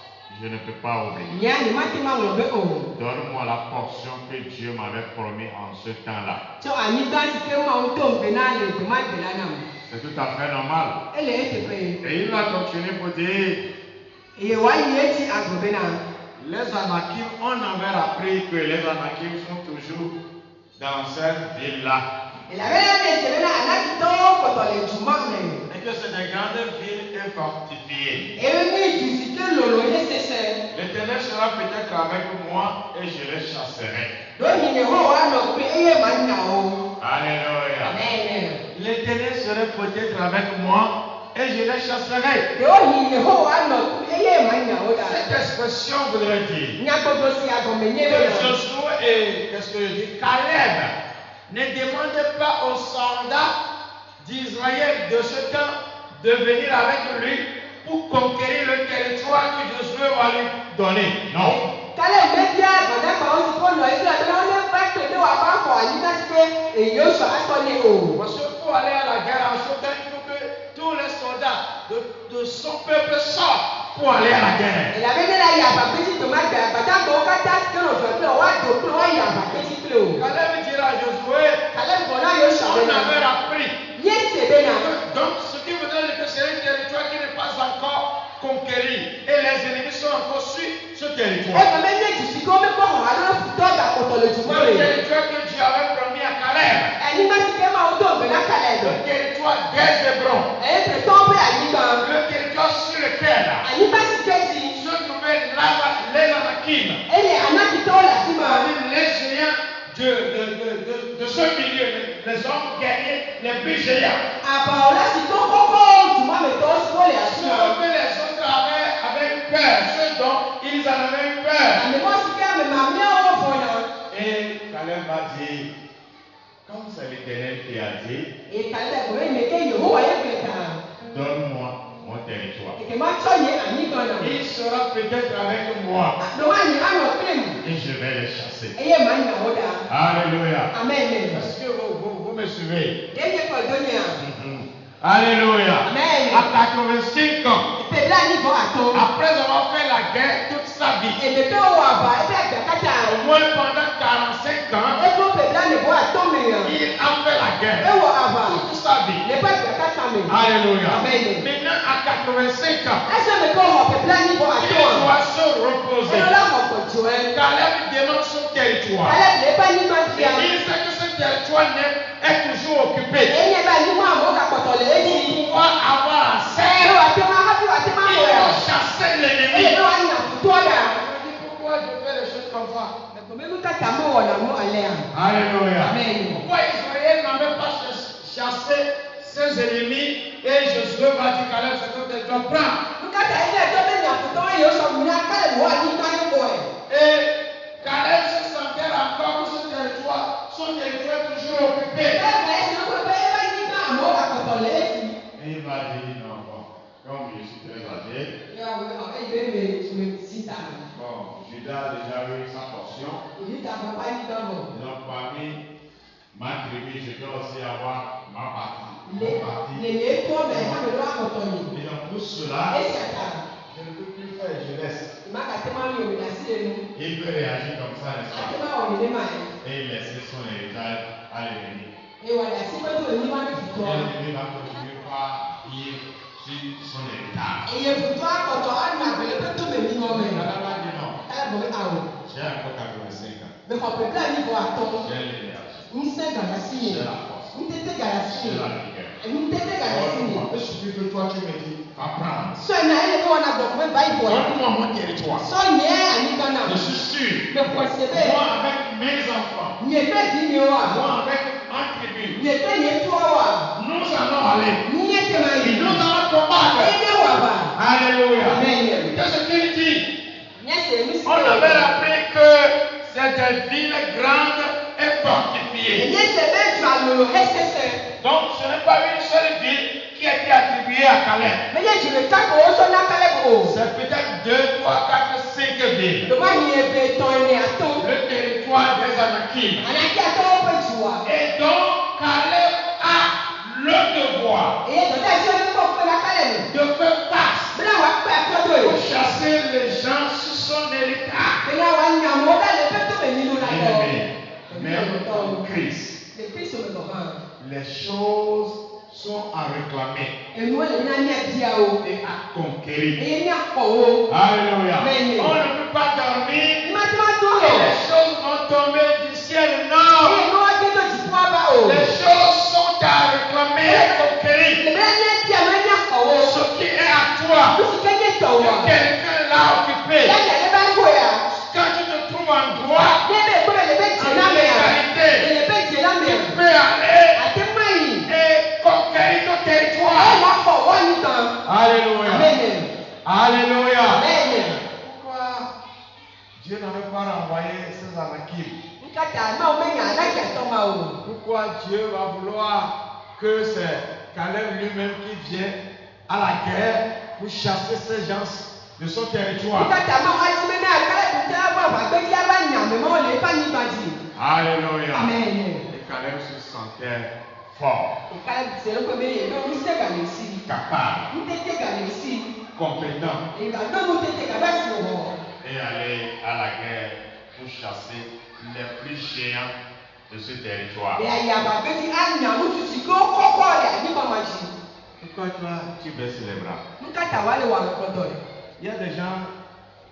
S5: Je ne peux pas oublier.
S3: Nya ni mati ma wo be o.
S5: Donne-moi la portion que Dieu m'avait promis en ce temps-là.
S3: So ani ga si ke ma o to be na le de ma de la na.
S5: C'est tout à fait normal.
S3: Ele ete pe.
S5: Et il va continuer pour dire,
S3: E wa yi ti agbo be na.
S5: les Anakim, on avait appris que les Anakim sont toujours dans cette ville-là.
S3: E la be na be se be na anaki to ko to le juma me.
S5: Et que c'est des grandes villes et fortifiées.
S3: E mi du si ke lolo ye sese.
S5: L'Éternel sera peut-être avec moi et je les chasserai.
S3: Do ni ne ho wa no pe eye ma na o.
S5: Alléluia.
S3: Amen.
S5: L'Éternel serait peut-être avec moi et je les chasserai.
S3: Do ni ne ho wa no pe eye ma na o da.
S5: Cette expression voudrait dire
S3: Nya gogo si agbo me nye be
S5: que
S3: na.
S5: Josué et, qu'est-ce que je dis, Caleb ne demandait pas aux soldats d'Israël de ce temps de venir avec lui pour conquérir le territoire que Josué va lui donner. Non.
S3: Kale media bana pa o si ko lo Israel na le fa pe de wa ba ko ani na se e yo so aso ni o.
S5: Parce qu'il faut aller à la guerre en ce temps, il faut que tous les soldats de son peuple sortent pour aller à la guerre.
S3: E la be ne la ya ba pe ti to ma gba ba ta go ka ta ke lo so pe o wa do pe o wa ya ba pe ti pe o.
S5: Caleb dira à Josué,
S3: Kale ko na yo so
S5: on
S3: be na.
S5: avait appris.
S3: Yes e be na.
S5: Donc, ce qui veut dire que c'est un territoire qui n'est pas encore conquéri et les ennemis sont encore sur ce
S3: E
S5: territoire.
S3: ko me ne ju si ko me ko ha lo fu to da ko to le juma
S5: Le
S3: re.
S5: territoire que Dieu avait promis à Caleb,
S3: Ani ma si ke ma o do be na kale do.
S5: le territoire des Hébrons,
S3: E pe to be ani ba.
S5: le territoire sur lequel
S3: Ani ma si ke si.
S5: se trouvaient là-bas les Anakim,
S3: E le anaki to la si ma.
S5: c'est-à-dire les géants de ce milieu, les hommes guerriers, les plus géants.
S3: Aba o la si to koko juma me to so le
S5: Ceux
S3: asu.
S5: que les autres avaient peur, ceux dont ils en avaient peur.
S3: Ani mo si ke me ma me o fo na.
S5: Et Caleb va dire, comme c'est l'Éternel qui a dit,
S3: E kale ko me ke yo wa ye pe ta.
S5: donne-moi mon territoire.
S3: E ke ma cho ye ani ko na.
S5: Il sera peut-être avec moi
S3: No wa ni ano prem.
S5: et je vais les chasser.
S3: E ye ma na o da.
S5: Alléluia.
S3: Amen.
S5: Est-ce que vous me suivez?
S3: De ye ko do ni a.
S5: Alléluia.
S3: Amen.
S5: À 85 ans,
S3: Pe bla ni bo ato.
S5: après avoir fait la guerre toute sa vie,
S3: E me pe o wa ba e pe ga kata.
S5: au moins pendant 45 ans,
S3: E ko pe bla ni bo ato me ya.
S5: il a fait la
S3: E
S5: guerre
S3: wo aba.
S5: toute sa vie.
S3: Le pe ga kata me.
S5: Alléluia.
S3: Amen.
S5: Maintenant, à 85 ans,
S3: Ese me ko ho pe bla ni bo
S5: il
S3: ato.
S5: doit se
S3: E
S5: reposer.
S3: lo la ko ko jo e.
S5: Caleb demande son territoire.
S3: Kale le pa ni ma
S5: Et
S3: dia.
S5: il sait que ce territoire est toujours occupé.
S3: E ye ba ni mo amo ka ko to le
S5: Pour
S3: eti.
S5: pouvoir avoir
S3: E
S5: assez,
S3: wa te ma ha ti wa te ma
S5: il
S3: mo ya.
S5: faut chasser
S3: E
S5: l'ennemi.
S3: no wa ni na to da.
S5: Je dis pourquoi je fais les choses comme ça.
S3: Me ko me mu ka ta mo wa na mo ale a.
S5: Alléluia.
S3: Amen.
S5: Pourquoi Israël n'avait pas chassé ses ennemis et Josué va dire Caleb, c'est ton territoire, prends.
S3: Mu ka ta ile to be ni afuto yo so mi na kale wo ani ta ni bo e.
S5: Et Caleb se sentait encore que ce territoire, son territoire est toujours occupé.
S3: E ba e se ko be e ba ni ma amo ka ko to le eti.
S5: Et il va dire non, bon, comme je suis très âgé,
S3: Ya we o e be me sita.
S5: bon, Judas a déjà eu sa portion.
S3: Yi ta ba pa ni do bo.
S5: Donc parmi ma tribu, je dois aussi avoir ma partie.
S3: Le
S5: Mon partie.
S3: ye to me ha me lo a ko to ni.
S5: Et donc tout cela,
S3: E se ta.
S5: je ne peux plus faire, je laisse.
S3: Ma ka te ma mi o na si enu.
S5: Il peut réagir comme ça, n'est-ce
S3: A te
S5: pas?
S3: ma o ni ma e.
S5: Et laisser son héritage à l'ennemi.
S3: E wa da si ko to ni ma ni
S5: Et
S3: futo.
S5: l'ennemi va continuer par ir sur son héritage.
S3: E ye futo a ko to a na bele pe to me mi mo me.
S5: Alors là, dit non,
S3: Kale bo me awo.
S5: j'ai encore 85 ans.
S3: Me ko pe bla ni bo ato.
S5: J'ai l'énergie,
S3: Nse gara si
S5: j'ai
S3: ni.
S5: la force,
S3: Ntete gara si
S5: j'ai
S3: ni.
S5: la vigueur.
S3: Ntete gara si ni.
S5: Il suffit que toi tu me dis, apprends.
S3: So na ele ko na do me bai bo.
S5: Donne-moi mon territoire.
S3: So nye ani kana.
S5: Je suis sûr,
S3: Me ko se be.
S5: moi avec mes enfants,
S3: Nye pe di ni wa.
S5: moi avec ma tribu,
S3: Nye pe nye to wa.
S5: nous allons aller.
S3: Nye te ma
S5: Et
S3: yi.
S5: nous allons combattre.
S3: E de wa ba.
S5: Alléluia.
S3: Amen.
S5: Qu'est-ce qu'il dit?
S3: Nye se mi si.
S5: On avait appris que c'est des villes grandes et fortifiées.
S3: Nye se be tu alolo hesese.
S5: Donc ce n'est pas une seule ville qui a été attribuée à Caleb.
S3: Me ye ju le ta ko o so na kale bo.
S5: C'est peut-être 2, 3, 4, 5 villes.
S3: Do ma ni e be to ni ato.
S5: Le territoire des Anakim.
S3: Anaki ato o pe ju wa.
S5: Et donc Caleb a le devoir
S3: E ye do ta se ni ko pe na kale ni.
S5: de faire face
S3: Bla wa pe ato do
S5: pour
S3: yi.
S5: chasser les gens choses sont à réclamer
S3: Enu le na nia bia o.
S5: et à conquérir.
S3: E nia ko o.
S5: Alléluia.
S3: Amen.
S5: On ne peut pas dormir.
S3: Ma ti ma do
S5: Et
S3: o.
S5: les choses vont tomber du ciel. Non.
S3: E no a ke to ji po ba o.
S5: Les choses sont à réclamer et conquérir.
S3: Le na nia bia ma nia ko o.
S5: Ce qui est à toi,
S3: Lu si ke nye to
S5: que
S3: wa.
S5: quelqu'un l'a occupé.
S3: Ya ya le ba ko ya.
S5: Quand tu te trouves en droit,
S3: Ne be ko le be je
S5: en
S3: na me ya.
S5: légalité,
S3: Le be je na me.
S5: tu peux aller
S3: Ate mai.
S5: et conquérir ton
S3: E
S5: territoire.
S3: na ko wa ni tan.
S5: Alléluia.
S3: Amen.
S5: Alléluia.
S3: Amen.
S5: Pourquoi Dieu n'avait pas renvoyé ses anakim?
S3: Nkata ma o me nya na ke to ma o.
S5: Pourquoi Dieu va vouloir que c'est Caleb lui-même qui vient à la guerre pour chasser ces gens de son territoire?
S3: Nkata ma wa ji me na kala ku ta wa ba gbe ya ba nya me mo le pa ni ba ji.
S5: Alléluia.
S3: Amen.
S5: Et Caleb se sentait fort,
S3: Kala se lo ko me ye no se ga le si.
S5: capable,
S3: Ntete ga le si.
S5: compétent
S3: E ga no mo tete ga ba si o.
S5: et aller à la guerre pour chasser les plus géants de ce territoire.
S3: E ya ba gbe ti anya mu tu si ko koko ya ni ba ma ji.
S5: Pourquoi toi tu baisses les bras?
S3: Nkata wa le wa ko do.
S5: Il y a des gens,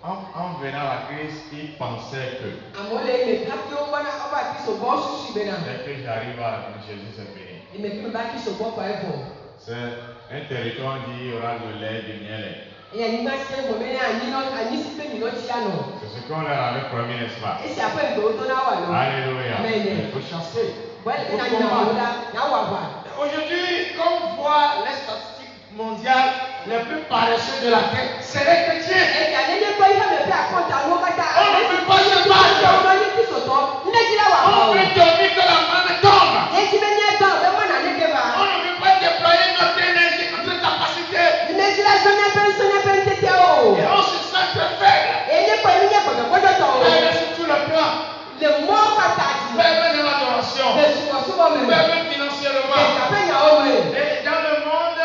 S5: en venant à la crise, ils pensaient que
S3: Amo le me ka ti o wa na o ba ti so bo su si be na.
S5: dès que j'arrive à Jésus, c'est fini.
S3: E me ki ba ki so bo pa e bo.
S5: C'est un territoire dit il y aura de lait, du miel.
S3: E ya ni ma se mo me na ani no ani si pe ni no ti ano.
S5: C'est ce qu'on leur avait promis, n'est-ce pas?
S3: E si ape gbe o to na wa lo.
S5: Alléluia.
S3: Amen.
S5: Il faut chasser.
S3: Well,
S5: Il
S3: na
S5: faut
S3: ni na
S5: combattre.
S3: wo da na wa ba.
S5: Aujourd'hui, quand on voit les statistiques mondiales, les plus paresseux de la terre, c'est les chrétiens.
S3: E ya ne ne ko ihe me pe akonta no ka ta.
S5: On ne peut pas se battre.
S3: O ma ni ti so to. Ne ji la wa ba.
S5: On peut dormir que la main tombe.
S3: E ji me ne do be mo na ne ke ba.
S5: On ne peut pas déployer notre énergie, notre capacité.
S3: Ne ji la so ne pe tete o.
S5: Et on se sent très faible.
S3: E ne ko ni ne ko do ko do to o.
S5: Faible sur tout le plan.
S3: Le mo ka ta ji.
S5: Faible dans l'adoration.
S3: Le su ko su bo me.
S5: Faible
S3: E
S5: financièrement.
S3: ka pe ya o me.
S5: Et dans le monde,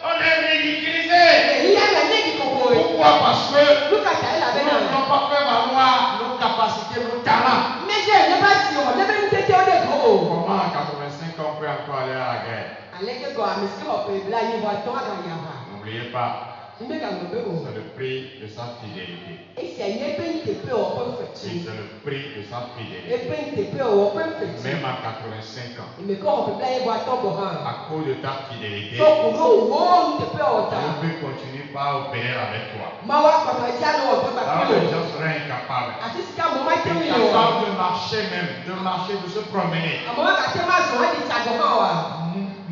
S5: on est ridiculisé.
S3: E ya na ne di ko ko.
S5: Pourquoi? Parce que
S3: Lu ka ta la be
S5: nous
S3: na.
S5: ne pouvons pas faire valoir nos capacités, nos talents.
S3: Me je ne ba si o. Ne be tete o de ko o.
S5: Comment à 85 ans on peut encore aller à la guerre?
S3: Ale ke go ami si o pe bla yi wa to aga ya ba.
S5: N'oubliez pas,
S3: Nde ka mo be o.
S5: c'est le prix de sa fidélité.
S3: E si ye pe nte pe o pe
S5: Oui,
S3: feti.
S5: c'est le prix de sa
S3: E
S5: fidélité.
S3: pe nte pe o pe feti.
S5: Même à 85 ans,
S3: Me ko o pe bla yi wa to go ha.
S5: à cause de ta fidélité,
S3: So ko go wo nte pe o ta.
S5: Dieu peut continuer par opérer avec toi.
S3: Ma wa ko to ja no o pe ba
S5: Alors
S3: pe
S5: les
S3: o.
S5: gens seraient incapables.
S3: Ati sika mo ma te mi o.
S5: Incapables de marcher même, de marcher, de se promener.
S3: Amo wa ka te ma so wa di ta go ha wa.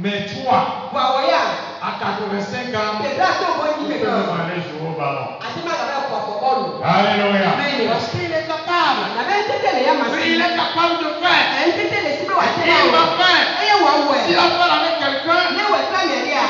S5: Mais toi,
S3: Wa wo ya.
S5: à 85 ans,
S3: Pe bla to go
S5: tu
S3: ni me
S5: peux même
S3: ka.
S5: aller jouer au ballon.
S3: Ati ma ka ba ko ko bolu.
S5: Alléluia.
S3: Amen.
S5: Parce qu'il est capable.
S3: Na be tete le ya ma
S5: Oui,
S3: si.
S5: il est capable de faire.
S3: E tete le si be wa te
S5: Il
S3: ma
S5: va
S3: o.
S5: faire.
S3: E ye wa wo
S5: S'il
S3: e.
S5: a fait avec quelqu'un,
S3: Ne wo pa me ri a.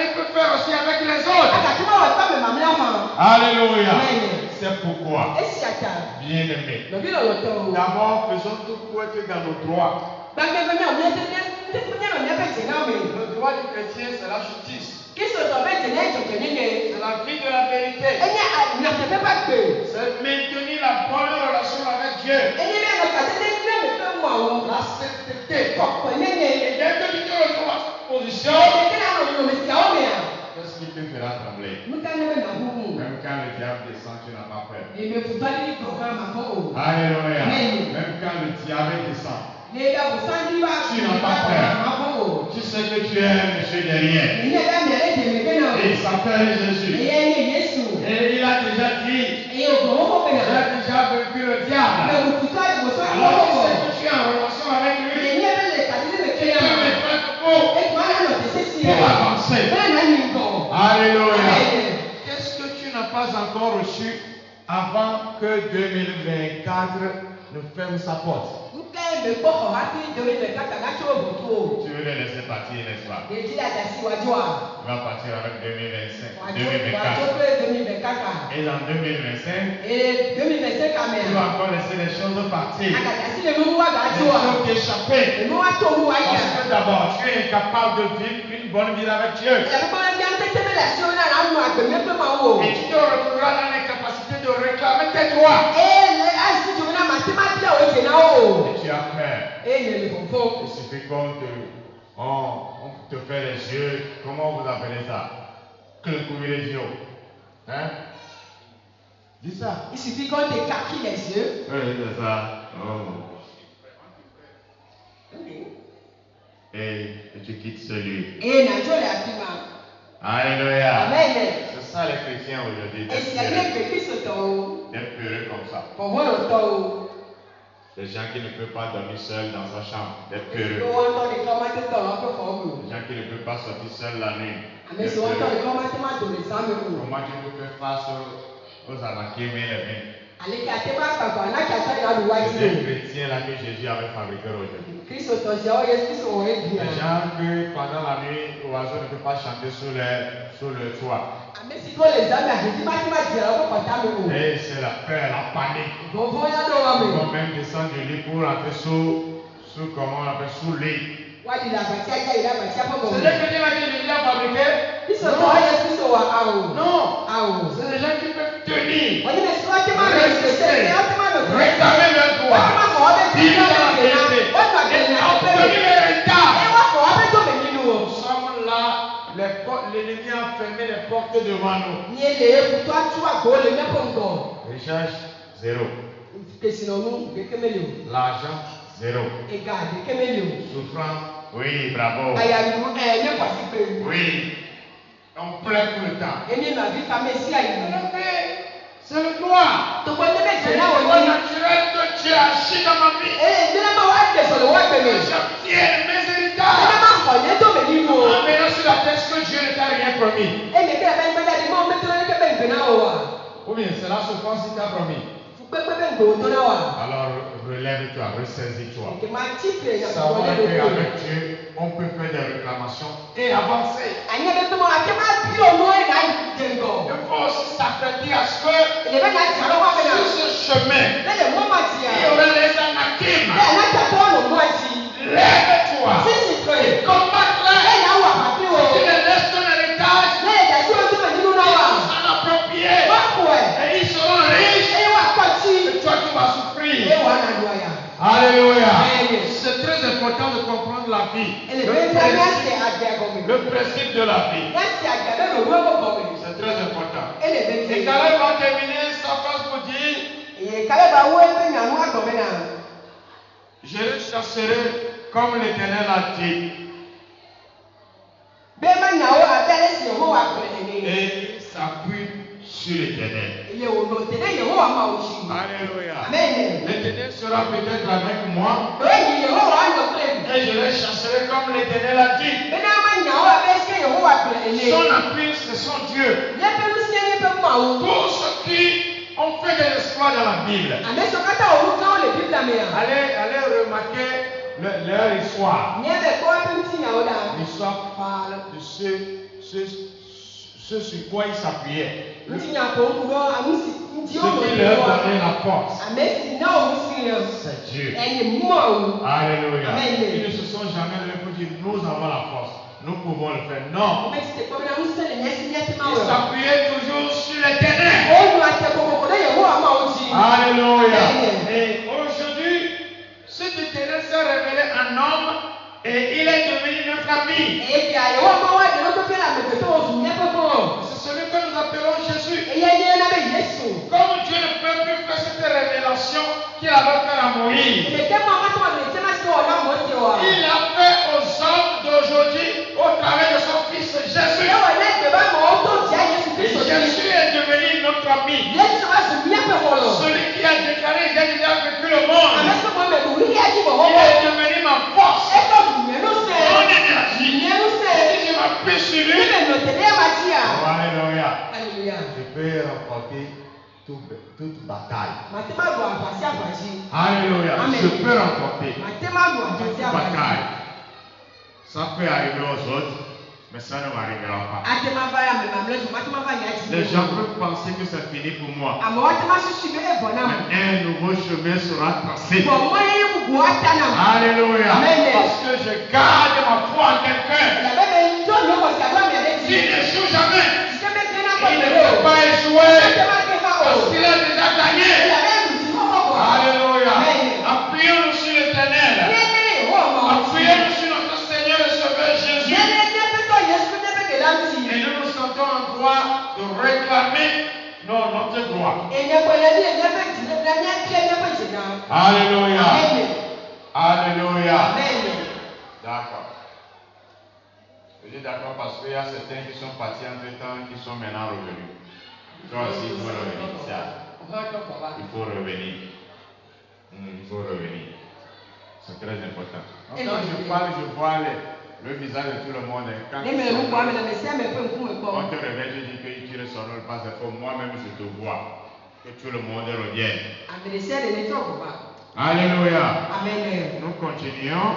S5: il peut faire aussi avec les autres.
S3: Aka ti ma wo pa me ma mi ha.
S5: Alléluia.
S3: Amen.
S5: C'est pourquoi,
S3: E si ata.
S5: bien-aimé,
S3: No bi lo lo to o.
S5: d'abord faisons tout pour être dans nos droits.
S3: Gbagbe me o me te ne te me no ne be te na me.
S5: Le droit du chrétien, c'est la justice.
S3: Ki so to be te ne jo ke ni ne.
S5: C'est la vie de la vérité.
S3: Enye na te pe ba pe.
S5: C'est maintenir la bonne relation avec Dieu.
S3: Enye me no ka te ne me pe mo o.
S5: La sainteté.
S3: Ko ko ne ne.
S5: Et dès que tu te retrouves à cette position,
S3: E ke na no no me si a o me a.
S5: qu'est-ce qui te fera trembler?
S3: Mu ka ne me na hu hu.
S5: Même quand le diable descend, tu n'as pas peur.
S3: E me fu ba ni ko ka ma ko o.
S5: Alléluia.
S3: Amen.
S5: Même quand le diable descend,
S3: Ne ga bu san di ba.
S5: Tu n'as pas peur.
S3: Ma ko o.
S5: tu sais que tu es un monsieur derrière.
S3: Ni ne ga me le de me ke na o.
S5: Et il s'appelle
S3: E
S5: Jésus.
S3: ye ni Yesu.
S5: Et il a déjà dit,
S3: E ye o ko mo pe
S5: il
S3: na.
S5: a déjà vaincu le
S3: Me
S5: diable.
S3: bu tu ta bu so ko
S5: Alors tu
S3: ko.
S5: sais que tu es en relation avec
S3: E
S5: lui.
S3: ni be le ka ni me ke
S5: Tu
S3: ya
S5: peux
S3: ma.
S5: me faire pour
S3: E ko na no te se si e.
S5: avancer.
S3: Be na ni ko.
S5: Alléluia.
S3: Amen.
S5: Qu'est-ce que tu n'as pas encore reçu avant que 2024 ne ferme sa porte?
S3: Nke me ko ho ha ti do le ka ta na cho bu tu o.
S5: Tu veux les laisser partir, n'est-ce pas?
S3: E ji la ta si wa jo a.
S5: Tu vas partir avec 2025,
S3: Wa jo
S5: 2024.
S3: pe 2024.
S5: Et dans 2025,
S3: Et 2025 ka me
S5: tu
S3: a.
S5: vas encore laisser les choses partir.
S3: Aka ta si le mu wa ga
S5: Les
S3: jo a.
S5: choses t'échapper.
S3: Le mu wa to mu wa
S5: Parce
S3: ya.
S5: que d'abord, tu es incapable de vivre une bonne vie avec Dieu.
S3: La pe ba bi an te te me la si o na na nu agbe me pe ma wo.
S5: Et tu te retrouveras dans l'incapacité de réclamer tes droits.
S3: Le a si jo na ma te ma bia o je na o.
S5: Et tu as peur.
S3: E ne le fofo.
S5: Il suffit On te fait les yeux, comment vous appelez ça? Clicouiller les yeux. Hein? Dis ça.
S3: Il suffit qu'on te caquille les yeux.
S5: Oui, c'est ça. Oh. Et tu quittes celui.
S3: Et Nadio les Akima.
S5: Alléluia.
S3: Amen.
S5: C'est ça les chrétiens aujourd'hui.
S3: Et si elle est que Christ au
S5: D'être peureux comme ça.
S3: pour voir le temps.
S5: Les gens qui ne peuvent pas dormir seuls dans sa chambre. D'être
S3: Il
S5: peureux.
S3: faut entendre les commentaires dans l'autre forme.
S5: Les gens qui ne peuvent pas sortir seuls la nuit.
S3: Mais si on entend les commentaires dans les amis.
S5: Comment tu peux faire face aux arnaqués, mais les mains?
S3: Allez, qui a été pas quand on a qu'à faire dans le
S5: C'est
S3: voisin.
S5: des chrétiens là que Jésus avait fabriqué aujourd'hui.
S3: Christ au temps, Christ au bien.
S5: Les gens que pendant la nuit, l'oiseau ne peut pas chanter sur le toit.
S3: Mais si vous les amis, je dis pas que tu vas dire, on va pas t'amener.
S5: Et c'est la peur, la panique.
S3: Bon, voilà, non,
S5: Ils vont même descendre du lit pour rentrer sous comment on appelle, sous le lit.
S3: ouais, il a bâti, il a bâti, pas bon.
S5: C'est les chrétiens là que Jésus a fabriqué.
S3: Christ au temps, Christ au à haut.
S5: Non.
S3: À haut.
S5: C'est les gens qui peuvent tenir.
S3: On dit, mais si tu vas te
S5: Résister. Réclamer leur droit. Vivre dans la vérité. Et obtenir le retard. Nous sommes là. L'ennemi a fermé les portes devant nous. Richesse, zéro. L'argent, zéro. Souffrance, oui, bravo. Oui. On pleure tout le temps. C'est le droit. C'est le droit naturel que Dieu a agi dans ma vie. J'obtiens mes héritages. En venant sur la terre, que Dieu ne t'a rien promis. Ou bien c'est la souffrance qui t'a promis. Alors relève-toi, ressaisis-toi. Savoir qu'avec Dieu, on peut faire des réclamations et avancer. Il faut aussi s'affranchir à ce que sur ce chemin, il y aura les anathèmes. Lève-toi et combattre-les. Tu les laisses ton héritage, ils s'en approprier et ils seront riches. Et toi tu vas souffrir. Alléluia. C'est très important de comprendre la vie. Le principe de la vie. C'est très important. Et Caleb va terminer sa phrase pour dire je le chasserai comme l'Éternel a dit. Et il s'appuie sur l'Éternel. Alléluia. L'Éternel sera peut-être avec moi. Et je le chasserai comme l'Éternel a dit. Son appui, c'est son Dieu. Pour ceux qui ont fait des exploits dans la Bible, allez remarquer leur histoire. L'histoire parle de ce sur quoi ils s'appuyaient. Ce qui leur donnait la force. C'est Dieu. Alléluia. Ils ne se sont jamais levés pour dire nous avons la force. Nous pouvons le faire. Non. Ils s'appuyaient toujours sur l'Éternel. Alléluia. Et aujourd'hui, cet Éternel s'est révélé un homme et il est devenu notre ami. C'est celui que nous appelons Jésus. Comme Dieu ne peut plus faire cette révélation qu'il avait fait à Moïse, il a fait aux hommes d'aujourd'hui au travers de son fils Jésus. Et Jésus est devenu notre ami. Celui qui a déclaré j'ai déjà vécu le monde. Il est devenu ma force. Mon énergie. Et si je m'appuie sur lui, alléluia. Je peux remporter toute bataille. Alléluia. Je peux remporter toute bataille. Ça peut arriver aux autres, mais ça ne m'arrivera pas. Les gens peuvent penser que c'est fini pour moi. Mais un nouveau chemin sera tracé. Alléluia. Parce que je garde ma foi en quelqu'un. S'il n'échoue jamais, il ne peut pas échouer. Parce qu'il a déjà gagné. Alléluia. Appuyons-nous sur l'Éternel. Appuyons-nous sur notre Seigneur et Sauveur. droit de réclamer notre droit. Alléluia. Alléluia. D'accord. Je dis d'accord parce qu'il y a certains qui sont partis entre temps qui sont maintenant revenus. Toi aussi, il faut revenir. Il faut revenir. Il faut revenir. C'est très important. Quand je parle, je vois le visage de tout le monde. Quand on te réveille, je dis que tu ne sonnes pas, c'est pour moi-même je te vois. Que tout le monde revienne. Alléluia. Nous continuons.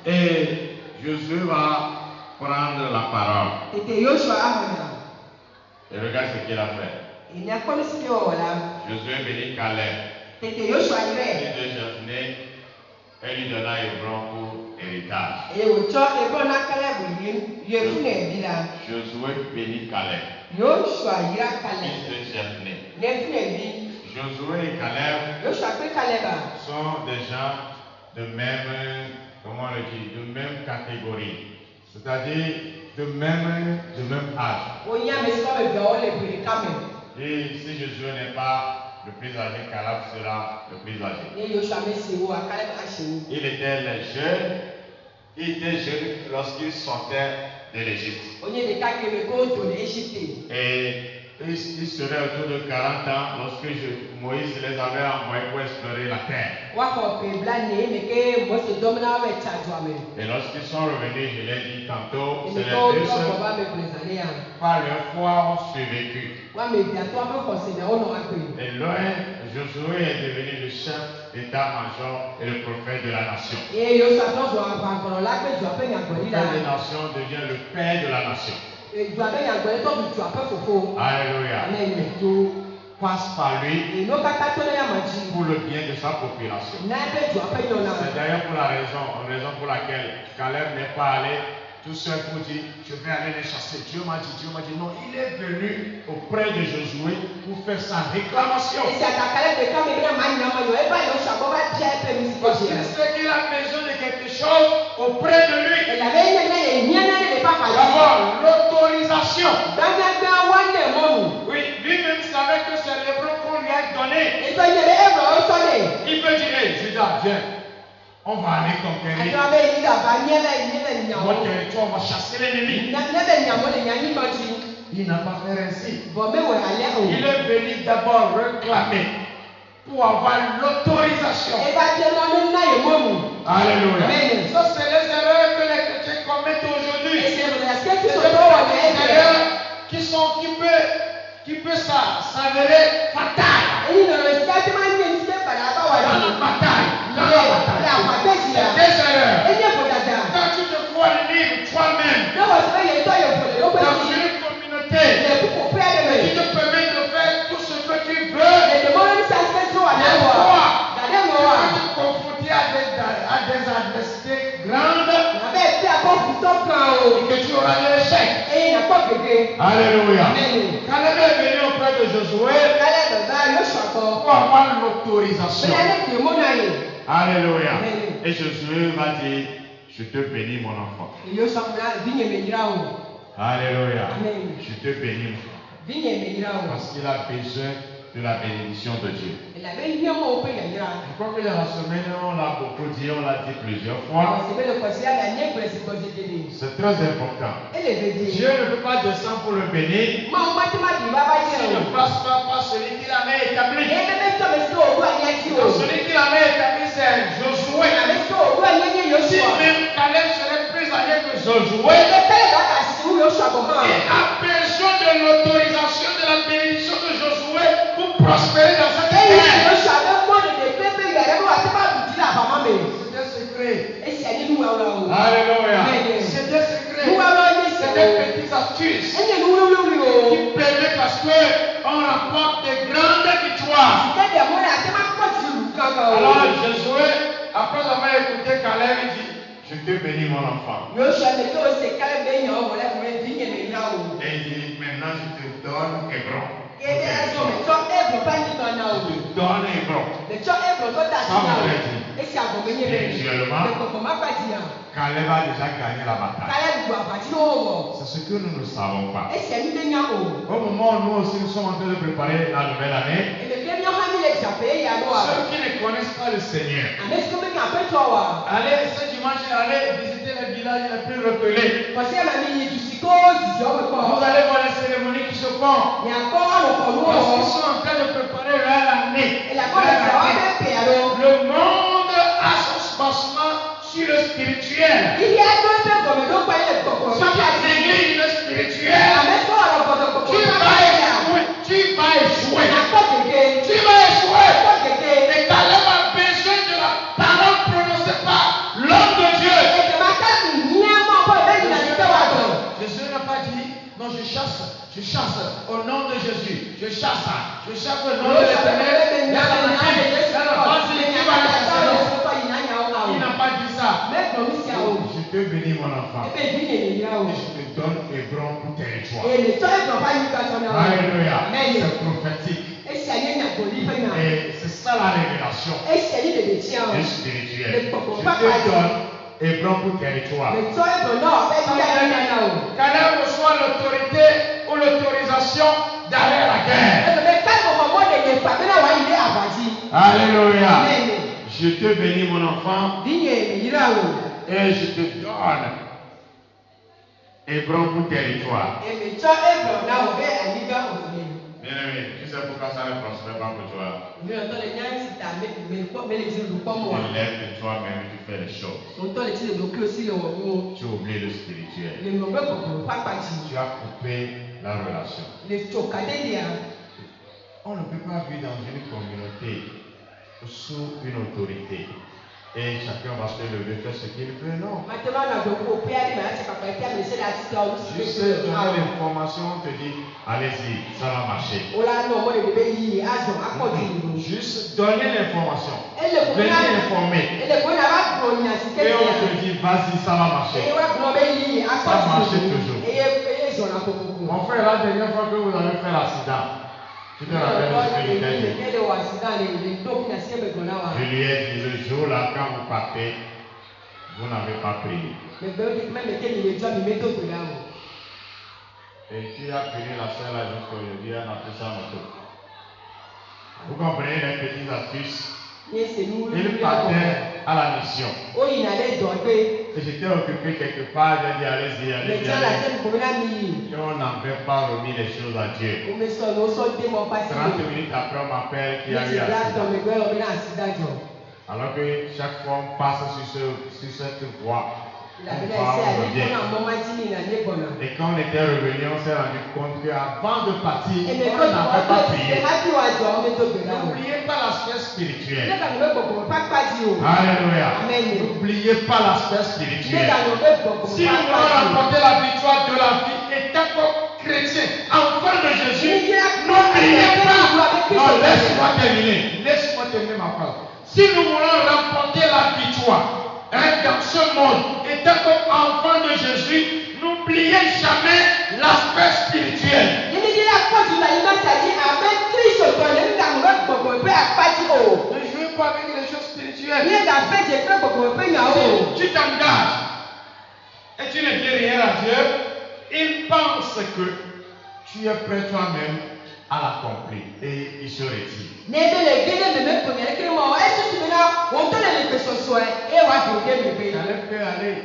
S5: Et Josué va prendre la parole. Et regarde ce qu'il a fait. Josué bénit Caleb. Fils de Jephné, et lui donna Hébron pour héritage. Josué bénit Caleb. Fils de Jephné. Josué et Caleb sont des gens de même, comment on le dit, de même catégorie. C'est-à-dire de même âge. Et si Josué n'est pas le plus âgé, Caleb sera le plus âgé. Il était jeune lorsqu'il sortait de l'Égypte. Et il serait autour de 40 ans lorsque Moïse les avait envoyés pour explorer la terre. Et lorsqu'ils sont revenus, je l'ai dit tantôt, c'est les deux seuls par leur foi ont survécu. Et loin, Josué est devenu le chef d'état-major et le prophète de la nation. Le prophète des nations devient le père de la nation. Alléluia. Tout passe par lui pour le bien de sa population. C'est d'ailleurs pour la raison pour laquelle Caleb n'est pas allé tout seul pour dire je vais aller les chasser. Dieu m'a dit non. Il est venu auprès de Josué pour faire sa réclamation. Parce qu'il sait qu'il a besoin de quelque chose auprès de lui. D'abord, l'autorisation. Oui, lui-même savait que c'est l'hébreu qu'on lui a donné. Il peut dire, hey, Judas, viens. On va aller conquérir votre territoire, on va chasser l'ennemi. Il n'a pas fait ainsi. Il est venu d'abord réclamer pour avoir l'autorisation. Alléluia. Ça, c'est les erreurs que les chrétiens commettent aujourd'hui. C'est des erreurs qui peut s'avérer fatales. Dans la bataille. C'est des erreurs. Quand tu te vois libre toi-même dans une communauté qui te permet de faire tout ce que tu veux, tu te confronter à des adversités grandes et que tu auras l'échec. Alléluia. Caleb est venu auprès de Josué pour avoir l'autorisation. Alléluia. Et Josué va dire, je te bénis mon enfant. Alléluia. Je te bénis mon enfant. Parce qu'il a besoin de la bénédiction de Dieu. Je crois que dans la semaine, on l'a beaucoup dit, on l'a dit plusieurs fois. C'est très important. Dieu ne peut pas descendre pour le bénir s'il ne passe pas par celui qui l'avait établi. Celui qui l'avait établi, c'est Josué. Si même Caleb serait plus âgé que Josué, il a besoin de l'autorisation de la bénédiction de Josué pour prospérer dans cette terre. C'est un secret. Alléluia. C'est des secrets. C'est des petites astuces qui permettent à ce qu'on remporte de grandes victoires. Alors Josué, après avoir écouté Caleb, il dit, je te bénis mon enfant. Et il dit, maintenant je te donne Hébron. Je te donne Hébron. Ça veut dire, spirituellement, Caleb a déjà gagné la bataille. C'est ce que nous ne savons pas. Au moment où nous aussi nous sommes en train de préparer la nouvelle année, ceux qui ne connaissent pas le Seigneur, allez ce dimanche, allez visiter les villages les plus reculés. Vous allez voir les cérémonies qui se font. Parce qu'ils sont en train de préparer l'année. Le monde a son spacement sur le spirituel. Si tu négliges le spirituel, tu vas échouer. Et Caleb a besoin de la parole prononcée par l'homme de Dieu. Jésus n'a pas dit, non, je chasse au nom de Jésus. Je chasse au nom de l'Éternel. Il n'a pas dit ça. Je te bénis mon enfant. Et je te donne Hébron pour territoire. Alléluia. C'est prophétique. Et c'est ça la révélation spirituelle. Je te donne Hébron pour territoire. Caleb reçoit l'autorité ou l'autorisation d'aller à la guerre. Alléluia. Je te bénis mon enfant. Et je te donne Hébron pour territoire. Bien-aimé, tu sais pourquoi ça ne prospère pas pour toi? Tu lèves de toi-même, tu fais les choses. Tu oublies le spirituel. Tu as coupé la relation. On ne peut pas vivre dans une communauté sous une autorité. Et chacun va se lever, faire ce qu'il veut, non. Juste donner l'information, on te dit, allez-y, ça va marcher. Juste donner l'information. Venir informer. Et on te dit, vas-y, ça va marcher. Ça marche toujours. Mon frère, la dernière fois que vous avez fait l'accident, tu te rappelles ce que je t'ai dit? Je lui ai dit, le jour-là, quand vous partez, vous n'avez pas prié. Et tu as pris la seule là jusqu'aujourd'hui, on a fait ça moto. Vous comprenez les petites astuces? Il partait à la mission. Et j'étais occupé quelque part, j'ai dit allez-y. Et on n'avait pas remis les choses à Dieu. 30 minutes après, on m'appelle qu'il y a eu un accident. Alors que chaque fois on passe sur cette voie, on revient. Et quand on était revenu, on s'est rendu compte qu'avant de partir, on n'avait pas prié. N'oubliez pas l'aspect spirituel. Alléluia. N'oubliez pas l'aspect spirituel. Si nous voulons remporter la victoire de la vie, étant comme chrétien, enfant de Jésus, n'oubliez pas. Non, laisse-moi terminer ma phrase. Si nous voulons remporter la victoire dans ce monde, étant comme enfant de Jésus, n'oubliez jamais l'aspect spirituel. Ne jouez pas avec les choses spirituelles. Si tu t'engages et tu ne dis rien à Dieu, il pense que tu es prêt toi-même à l'accomplir et il se retire. Caleb peut aller.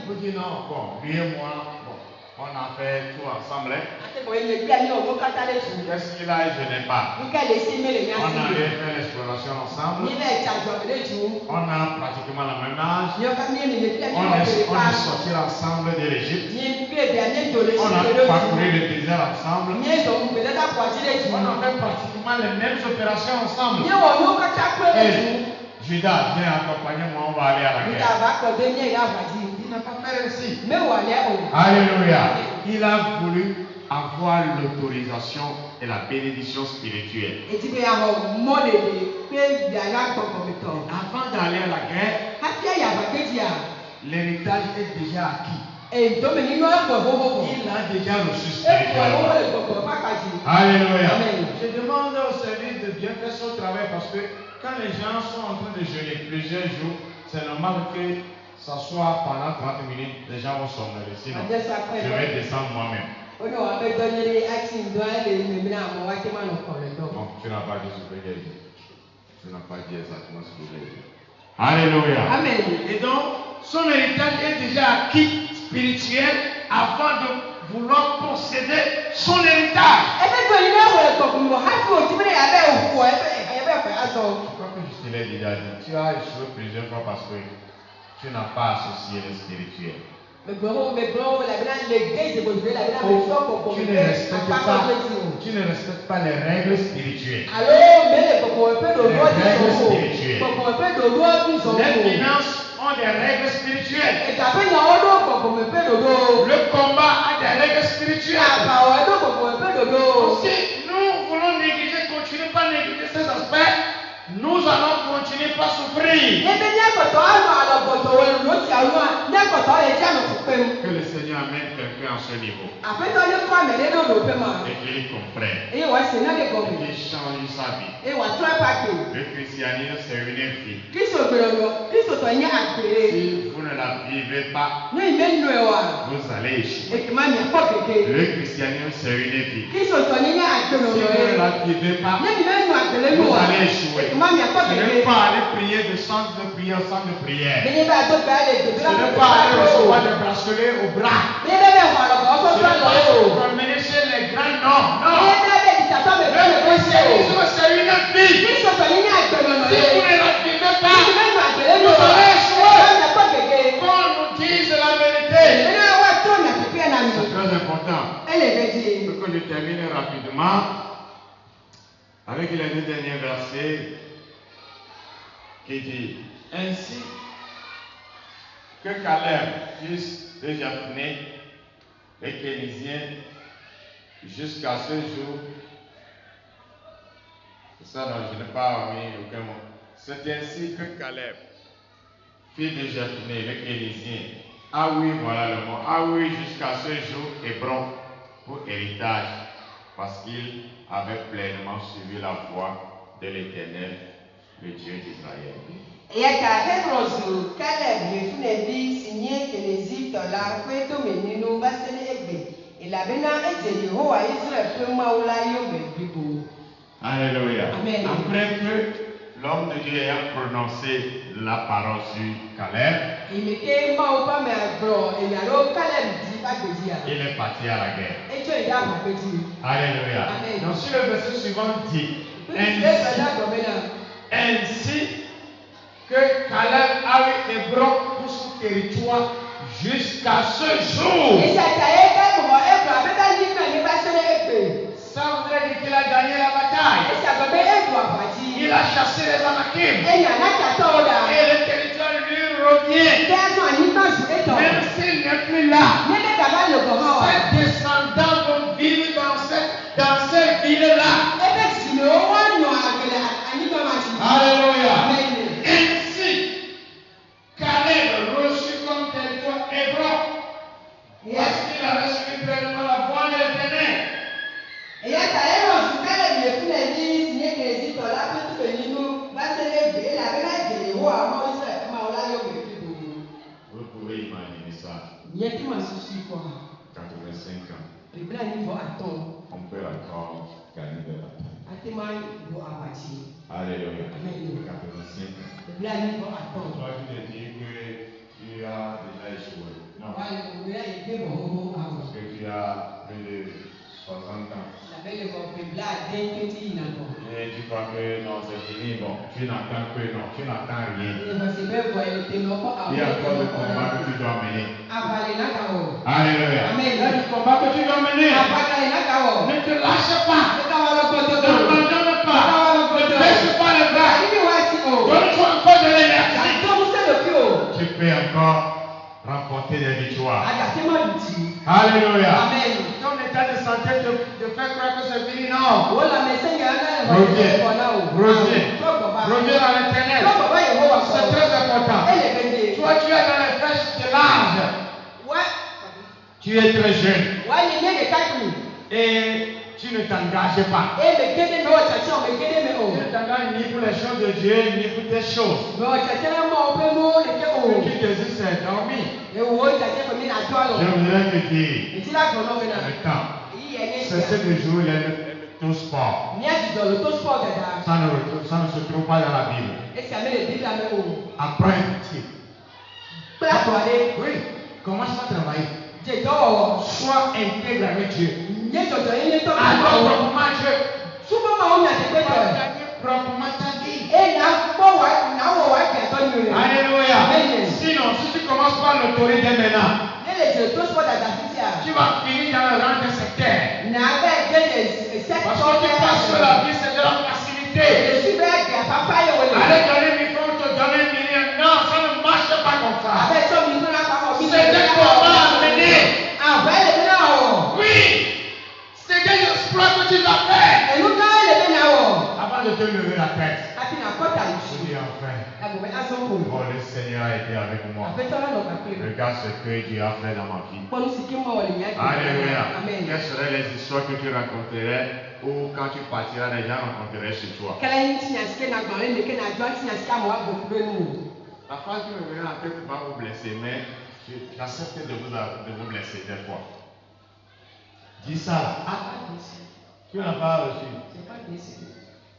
S5: Vous dites non, bon, lui et moi, bon, on a fait tout ensemble. Qu'est-ce qu'il a et je n'ai pas? On a fait l'exploration ensemble. On a pratiquement le même âge. On est sortis ensemble de l'Égypte. On a parcouru le désert ensemble. On a fait pratiquement les mêmes opérations ensemble. Et Judas, viens accompagner-moi, on va aller à la guerre. Il n'a pas fait ainsi. Alléluia. Il a voulu avoir l'autorisation et la bénédiction spirituelle. Avant d'aller à la guerre, l'héritage est déjà acquis.
S4: Et Dominique Noël Bobo.
S5: Il a déjà reçu
S4: Et
S5: spirituellement. Alléluia.
S4: Amen.
S5: Je demande au service de bien faire son travail parce que quand les gens sont en train de jeûner plusieurs jours, c'est normal que ça soit pendant 30 minutes, les gens vont somnoler. Sinon, je vais descendre moi-même. Non, tu n'as pas dit ce que j'ai dit. Tu n'as pas dit exactement ce que j'ai dit. Alléluia.
S4: Amen.
S5: Et donc, son héritage est déjà acquis spirituel avant de vouloir posséder son héritage. Je crois que je te l'ai déjà dit. Tu as échoué plusieurs fois parce que tu n'as pas associé le spirituel. Tu ne respectes pas les règles spirituelles. Les finances ont des règles spirituelles. Le combat a des règles spirituelles. Si nous voulons négliger, continuer pas négliger ces aspects, nous allons continuer pas souffrir. Que le Seigneur amène quelqu'un à ce niveau. Et qu'il comprenne. Et qu'il change sa vie. Le christianisme, c'est une vie. Si vous ne la vivez pas, vous allez échouer. Le christianisme, c'est une vie. Si vous ne la vivez pas, vous allez échouer. Ce n'est pas aller prier de centre de prière au centre de prière. Ce n'est pas aller recevoir des bracelets au bras. Ce n'est pas se promener chez les grands, non. Le christianisme, c'est une vie. Si vous ne la vivez pas, vous allez échouer. Qu'on nous dise la vérité. C'est très important. Pour que je termine rapidement avec les deux derniers versets qui dit: ainsi que Caleb, fils de Jephné, les Kénisiens, jusqu'à ce jour. C'est ça, non, je n'ai pas mis aucun mot. C'est ainsi que Caleb, fils de Jephné, les Kénisiens. Ah oui, voilà le mot. Ah oui, jusqu'à ce jour, Hébron pour héritage, parce qu'il avait pleinement suivi la voie de l'Éternel, le Dieu d'Israël. Alléluia.
S4: Amen.
S5: Après que l'homme de Dieu ait prononcé la parole sur Caleb, il est parti à la guerre. Alléluia.
S4: Amen.
S5: Donc sur le verset suivant dit: ainsi que Caleb a eu Hébron pour son territoire jusqu'à ce jour. Ça voudrait dire qu'il a gagné la bataille. Il a chassé les Anakim. Et le territoire lui revient. Même s'il n'est plus là, ses descendants vont vivre dans cette ville-là. Alléluia. Ainsi, Caleb reçut comme territoire Hébron, parce qu'il avait suivi pleinement la voie de l'Éternel. Vous pouvez imaginer ça. 85 ans. On peut encore gagner de la bataille. Alléluia. 85 ans. Toi, tu te dis que tu as déjà échoué. Non. Parce que tu as plus de 60 ans. Et tu crois que non, c'est fini. Bon, tu n'attends que non, tu n'attends rien. Il y a encore le combat que tu dois mener. Alléluia. Il y a du combat que tu dois mener. Ne te lâche pas. N'abandonne pas. Ne baisse pas les bras. Donne-toi encore de l'énergie. Tu peux encore remporter des victoires. Alléluia. Ton état de santé de faire croire que c'est fini, non. Reviens à l'Éternel. C'est très important. Toi, tu es dans les flèches de l'âge. Tu es très jeune
S4: Wa ni ne de kakuni.
S5: et tu ne t'engages pas.
S4: E me gede me o chacha me gede me o.
S5: Tu ne t'engages ni pour les choses de Dieu, ni pour tes choses.
S4: Me o chacha na mo pe mo le ke o.
S5: Tu te dis c'est dormi.
S4: E o chacha ko mi na do alo.
S5: Je voudrais te dire,
S4: E ti la ko no me na.
S5: le temps,
S4: Yi ye ne.
S5: c'est de jouer le sport.
S4: Ni a ti do lo to sport dada.
S5: Ça ne se trouve pas dans la Bible.
S4: E si ame le Bible ame o.
S5: Apprends un métier.
S4: Pla to ale.
S5: Oui, commence à travailler.
S4: Je do.
S5: Sois intègre avec Dieu.
S4: Nye jojo ye ne to.
S5: Adore proprement Dieu.
S4: Sumo ma o na te pe
S5: Tu
S4: to.
S5: vas gagner proprement ta vie.
S4: E na mo wa na wo wa bi ato ni re.
S5: Alléluia.
S4: Amen.
S5: Sinon, si tu commences par l'autorité maintenant,
S4: Ne le je to sport dada fiti a.
S5: tu vas finir dans le rang de sectaire.
S4: Na be gede se
S5: Parce que tu penses que la vie c'est de la facilité.
S4: Je suis be ga papa ye wo le.
S5: Allez donner une micro, te donner 1 million. Non, ça ne marche pas comme ça.
S4: Abe so mi fun la pa mo bi.
S5: C'est des combats à mener.
S4: Ah, ouais, le na o.
S5: Oui, c'est des exploits que tu vas faire.
S4: Enu ka le na o.
S5: Avant de te lever la tête,
S4: Ati na kota
S5: je
S4: isu.
S5: dis enfin,
S4: Abo be aso ko.
S5: oh, le Seigneur a été avec moi.
S4: Abe to la no ka pe.
S5: Regarde ce que Dieu a fait dans ma vie.
S4: Ponu siki mo wole nya.
S5: Alléluia.
S4: Amen.
S5: Quelles seraient les histoires que tu raconterais ou quand tu partiras, les gens rencontreraient chez toi?
S4: Kala yin tinya sike na gban le ke na jo tinya sika mo wa bo ku nu.
S5: La phrase qui me vient en tête va vous blesser, mais j'accepte de vous blesser des fois. Dis ça là.
S4: Ah, desi.
S5: Tu n'as pas reçu.
S4: C'est pas desi.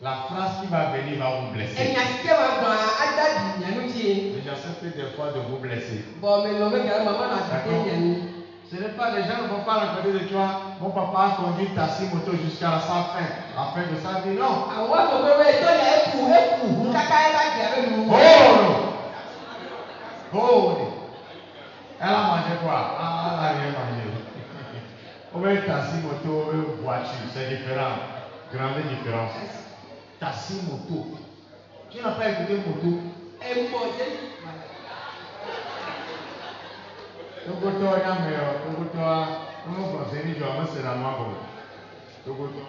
S5: La phrase qui va venir va vous blesser.
S4: Enya sike wa gban ada di nya nu ti.
S5: Mais j'accepte des fois de vous blesser.
S4: Bo me lo me ga mama na ti nya ni.
S5: Ce n'est pas, les gens ne vont pas raconter de toi, mon papa a conduit taxi moto jusqu'à sa fin, afin de sa vie. Non.
S4: Àwọn to be we to le eku nkaka e ba gbe nu.
S5: Oh non. Oh non. Elle a mangé quoi? Ah, elle n'a rien mangé. On va taxi moto, voiture, c'est différent. Grande différence. Taxi moto. Tu n'as pas écouté moto?
S4: E mo je.
S5: Togoto ya meyo, togoto a, nous français ni joie, mais c'est la loi pour Togoto.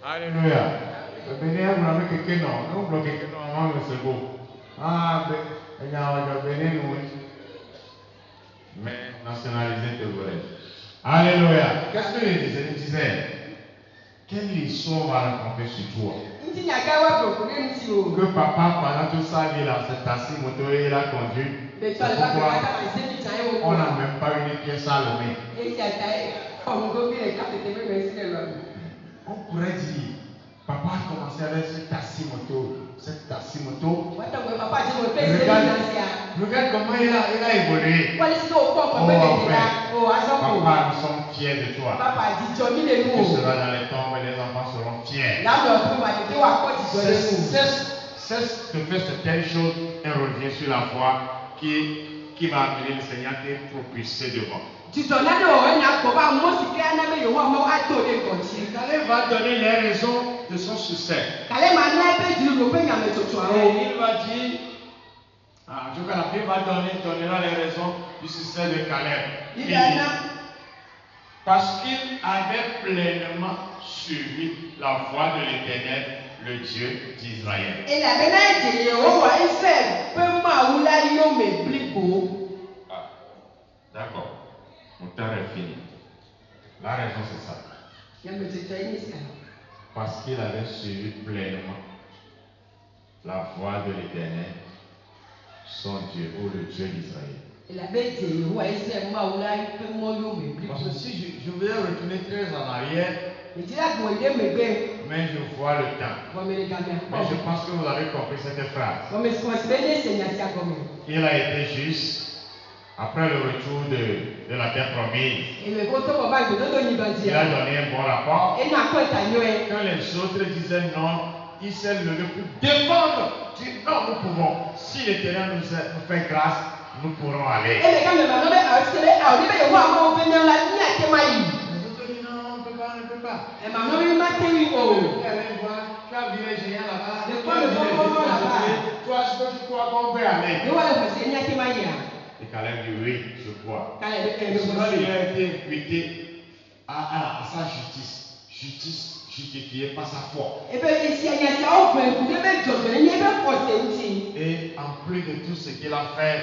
S5: Alléluia. Le Bénin, vous n'avez que non, nous bloquons que non, avant le second. Ah, il y a un Bénin, nous. Mais nationalisé de vrai. Alléluia. Qu'est-ce que je disais? Quelle histoire va raconter sur toi?
S4: Nti nya ka wa bo ku ni ti o.
S5: Que papa, pendant toute sa vie, là, c'est assis moto et il a conduit.
S4: Mais tu as pas que ta ma se ti tan e wo.
S5: On n'a même pas une pièce à allumer.
S4: E ti ata e. On go bi le ka te me me si le lo.
S5: On pourrait dire, papa a commencé avec cette taxi moto.
S4: Wata go papa je mo pe se ni na sia.
S5: Regarde comment il a évolué.
S4: Wale si o ko ko pe de la. O aso ko.
S5: Papa, nous sommes fiers de toi.
S4: Papa di jo mi le
S5: Tu
S4: nu o.
S5: seras dans les tombes et les enfants seront fiers.
S4: La do ko ma de wa ko di jo le nu.
S5: Cesse de faire certaines choses et reviens sur la foi qui va amener le Seigneur à te propulser devant.
S4: Ti jo na de o na ko ba mo si ke na me yo wa mo ato le ko ti.
S5: Calais va donner les raisons de son succès.
S4: Kale ma na pe di ro pe nya me toto a o.
S5: Et il va dire, en tout cas la Bible va donnera les raisons du succès de Caleb.
S4: Il
S5: Il
S4: y en
S5: dit,
S4: a.
S5: parce qu'il avait pleinement suivi la voie de l'Éternel, le Dieu d'Israël.
S4: E la be na je ye o wa Israel pe ma wu la yo me blibo.
S5: Ah, d'accord. Mon temps est fini. La raison c'est ça.
S4: Ya me te tell ni sia.
S5: Parce qu'il avait suivi pleinement la voie de l'Éternel, son Dieu, ou le Dieu d'Israël.
S4: E la be je ye o wa Israel ma wu la pe mo yo me
S5: Parce
S4: blibo.
S5: que si je voulais retourner très en arrière,
S4: E ti la go ide me gbe.
S5: mais je vois le temps.
S4: Bo me le ga me.
S5: Mais je pense que vous avez compris cette phrase.
S4: Bo me se se be ne se nya sia go me.
S5: Il a été juste après le retour de la terre promise.
S4: E me ko to ko ba go do ni ba
S5: Il a
S4: dia.
S5: donné un bon rapport.
S4: E na ko ta yo e.
S5: Quand les autres disaient non, il s'est levé pour défendre. Dit non, nous pouvons. Si l'Éternel nous fait grâce, nous pourrons aller.
S4: E me ka me ma no be a se le a o ni be yo wa mo be ne la ni ate ma yi.
S5: Les autres disent non, on ne peut pas, on ne peut pas.
S4: E ma no bi ma te wi o.
S5: Allez voir, tu as vu les géants là-bas.
S4: Le point de bonbon là-bas.
S5: Toi, est-ce que tu crois qu'on peut aller?
S4: Ni wa le ko se ni ate ma yi a.
S5: Et Caleb dit oui, je crois.
S4: Kale be e
S5: Et
S4: be
S5: souvent,
S4: ko
S5: il
S4: se.
S5: a été imputé à sa justice. Justice justifiée par sa foi.
S4: E be e si anya sia o pe ku be jojo ni be ko se nti.
S5: Et en plus de tout ce qu'il a fait,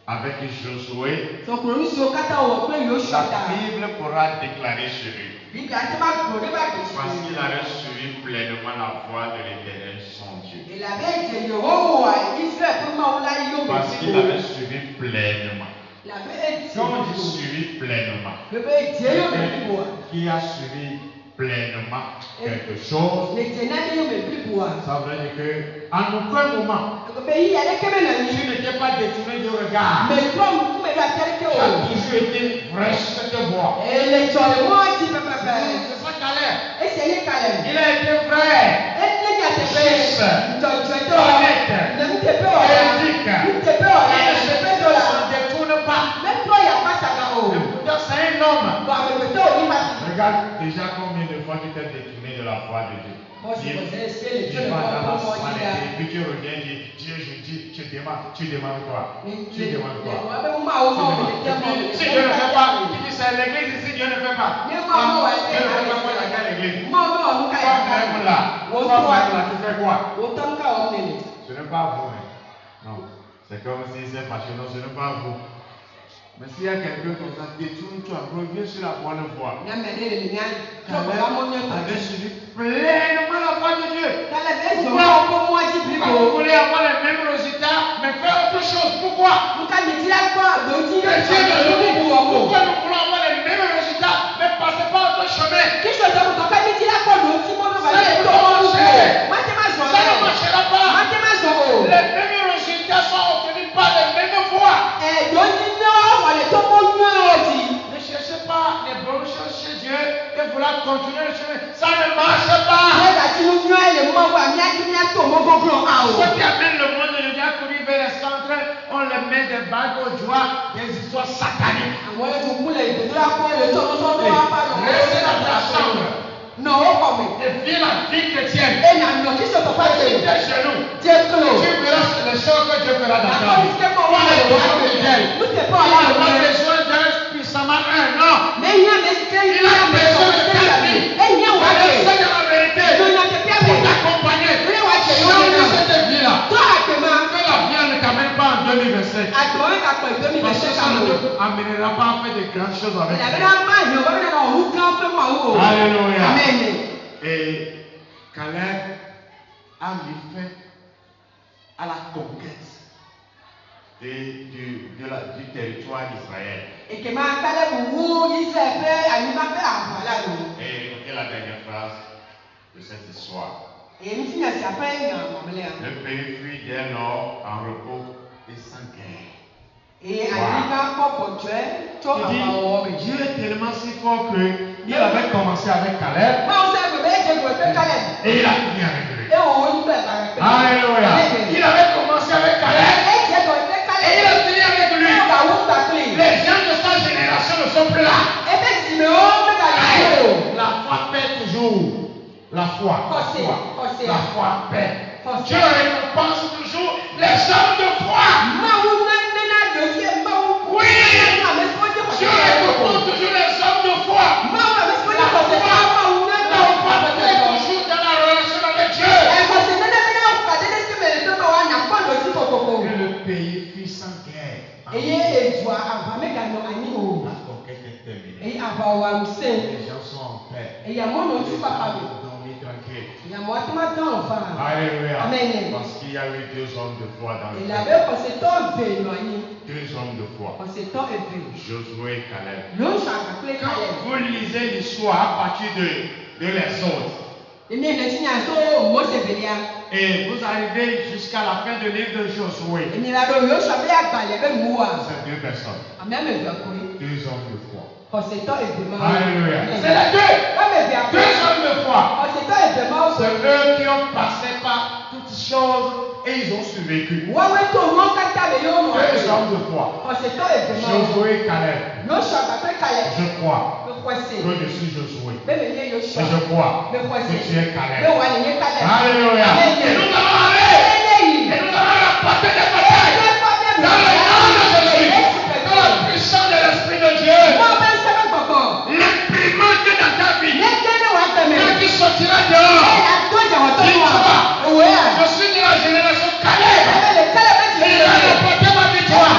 S5: avec Josué,
S4: Sɔkùnrin siwo katã wɔ kple Yosua
S5: la
S4: ta.
S5: Bible pourra déclarer sur lui.
S4: Biblia ate ma gblɔ ɖe ba
S5: Parce
S4: ɖe
S5: qu'il avait suivi pleinement la voie de l'Éternel, son Dieu.
S4: Elabe dze Yehowa Israel ƒe Mawu la yome
S5: Parce qu'il avait suivi pleinement.
S4: Elabe edze
S5: Quand on dit suivi pleinement,
S4: bebe edze yome bliboa.
S5: qui a suivi pleinement quelque chose,
S4: Le dze nane yome bliboa.
S5: ça veut dire que en aucun moment,
S4: Be yi aɖeke mele
S5: tu
S4: mi.
S5: n'étais pas détourné du regard.
S4: Me trɔ ŋkume ɖe ati aɖeke
S5: Tu as
S4: o.
S5: toujours été vrai sur cette voie.
S4: Ele tsɔ le mɔa dzi pɛpɛpɛ.
S5: C'est ça Caleb.
S4: Esi nye Caleb.
S5: Il a été vrai.
S4: Enye nyateƒe.
S5: Juste.
S4: Dzɔdzɔetɔ.
S5: Honnête.
S4: Le nuteƒe wɔla.
S5: Éthique.
S4: Nuteƒe wɔla.
S5: Il
S4: Nuteƒe
S5: ne
S4: dɔla.
S5: se détourne pas.
S4: Metrɔ yakpa saga o.
S5: Et pourtant, c'est un homme.
S4: Bon, amegbetɔ wo ni ma fi.
S5: Regarde déjà combien de fois tu t'es détourné de la voie de Dieu. Tu vas dans la salle et puis tu reviens et dis Dieu, je dis, tu demandes quoi? Tu demandes quoi? Si Dieu ne fait pas, tu dis c'est l'église ici, Dieu ne fait pas. Dieu ne fait pas, moi il y a l'église. Toi-même là, tu fais quoi? Ce n'est pas vous. Hein. Non, c'est comme si c'est fâché. Non, ce n'est pas vous. Mais s'il y a quelqu'un comme ça, détourne-toi, reviens sur la bonne voie. Caleb avait suivi pleinement la voie de Dieu. Pourquoi vous voulez avoir les mêmes résultats, mais faire autre chose? Pourquoi? Pourquoi nous voulons avoir les mêmes résultats, mais passer par autre chemin? Ça ne marchera pas. Les mêmes résultats sont obtenus par les mêmes voies. Ne cherchez pas les bonnes choses chez Dieu et vouloir continuer le chemin. Ça ne marche pas. Ceux qui amènent le monde de Dieu à courir vers les centres, on les met des bagues aux doigts, des histoires sataniques. Restez dans ta chambre et vis la vie chrétienne. Si tu es chez nous, tu verras les choses que Dieu fera dans ta vie. Il n'a pas besoin d'un puissamment un an. Il a besoin de ta vie. Le Seigneur en vérité pour t'accompagner. Change cette vie-là. Que la vie ne t'amène pas en 2027. Parce que ça ne te amènera pas à faire de grandes choses avec Dieu. Alléluia. Et Caleb a mis fin à la conquête du territoire d'Israël. Et écoutez la dernière phrase de cette histoire. Le pays fut dès lors en repos et sans guerre. Dieu est tellement si fort qu'il avait commencé avec Caleb et il a fini avec lui. Alléluia. Il avait commencé avec Caleb et il a fini avec lui. Les gens de sa génération ne sont plus là. La foi paie toujours. La foi paie. Dieu récompense toujours les hommes de foi. Oui, Dieu récompense toujours les hommes de foi. La foi paie toujours dans la relation avec Dieu. Et le pays fut sans guerre. La conquête est terminée. Les gens sont en paix. Les gens dorment tranquilles. Alléluia. Parce qu'il y a eu 2 hommes de foi dans le pays. 2 hommes de foi. Josué et Caleb. Quand vous lisez l'histoire à partir de les autres, et vous arrivez jusqu'à la fin du livre de Josué, c'est 2 personnes. 2 hommes de foi. Alléluia. C'est les 2 hommes de foi. C'est eux qui ont passé par toutes choses et ils ont survécu. 2 hommes de foi. Josué et Caleb. Je crois que je suis Josué. Et je crois que tu es Caleb. Alléluia. Et nous allons aller. Et nous allons rapporter des batailles. Dans le nom de Jésus. Dans la puissance de l'Esprit de Dieu. L'imprimante dans ta vie. Quand tu sortiras dehors. Dis-toi. Je suis de la génération Caleb. Et il a rapporté ma victoire.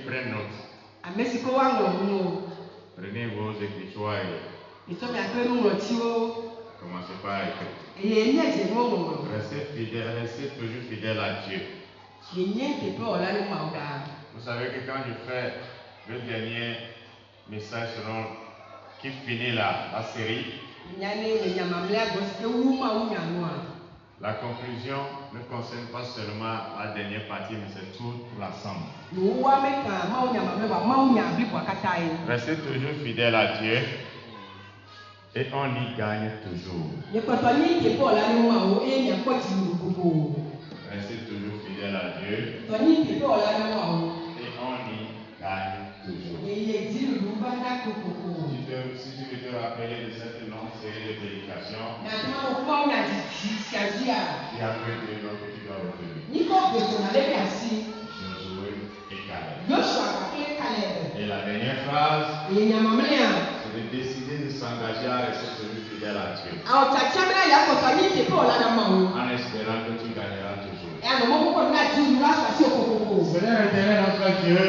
S5: prennent note.
S4: ame si ke woaŋlɔ nuwo.
S5: Prenez vos écritures et
S4: Etsɔ miaƒe nuŋlɔtiwo
S5: commencez par écrire.
S4: eye nye dzenuwo ŋɔŋlɔ.
S5: Restez fidèle, restez toujours fidèle à Dieu.
S4: Yenye teƒewɔla ɖe Mawu ɖaa.
S5: Vous savez que quand je fais le dernier message qui finit la série,
S4: Nya ne le nya mamlɛa gbɔ si ke wu Mawu nyanua.
S5: la conclusion ne concerne pas seulement la dernière partie, mais c'est tout l'ensemble.
S4: Nuwua meka Mawu nya mamlɛa vɔ Mawu nya bliboa katã ye.
S5: Restez toujours fidèle à Dieu et on y gagne toujours.
S4: Nye kpɔtɔ nye teƒewɔla ɖe Mawu eye miakpɔ dziɖuɖu gbogbo.
S5: Restez toujours fidèle à Dieu
S4: Tɔ nye teƒewɔla ɖe Mawu
S5: et on y gagne toujours.
S4: eye dziɖuɖu vana kokoko.
S5: Si tu veux te rappeler de cette longue série de prédications,
S4: Nyatema mo Mawu nya dzidzi sia dzia.
S5: il y a peu de noms que tu dois retenir.
S4: Nyikɔ gbesona ɖe mia si.
S5: Josué et Caleb.
S4: Joshua kpakple Caleb.
S5: Et la dernière phrase,
S4: Eye nya mamlɛa.
S5: c'est de décider de s'engager à rester celui fidèle à Dieu,
S4: Awɔ tsatsia bena ya kpɔtɔ nye teƒewɔla ɖe Mawu.
S5: en espérant que tu gagneras toujours.
S4: Eya nɔ mɔ kpɔkpɔ na dziɖuɖu la sɔ asi kokoko.
S5: Seigneur éternel, notre Dieu,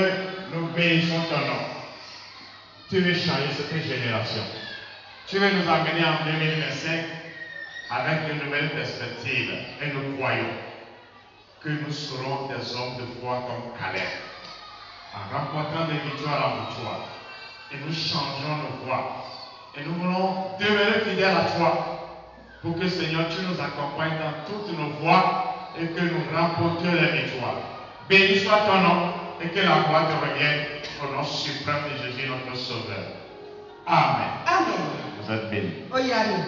S5: nous bénissons ton nom. Tu veux changer cette génération. Tu veux nous amener en 2025 avec de nouvelles perspectives. Et nous croyons que nous serons des hommes de foi comme Caleb, en remportant des victoires en victoire. Et nous changerons nos voies. Et nous voulons demeurer fidèles à toi pour que, Seigneur, tu nous accompagnes dans toutes nos voies et que nous remportions les victoires. Béni soit ton nom et que la gloire te revienne au nom suprême de Jésus, notre Sauveur. Amen.
S4: Amen.
S5: Vous êtes bénis.
S4: Oyani.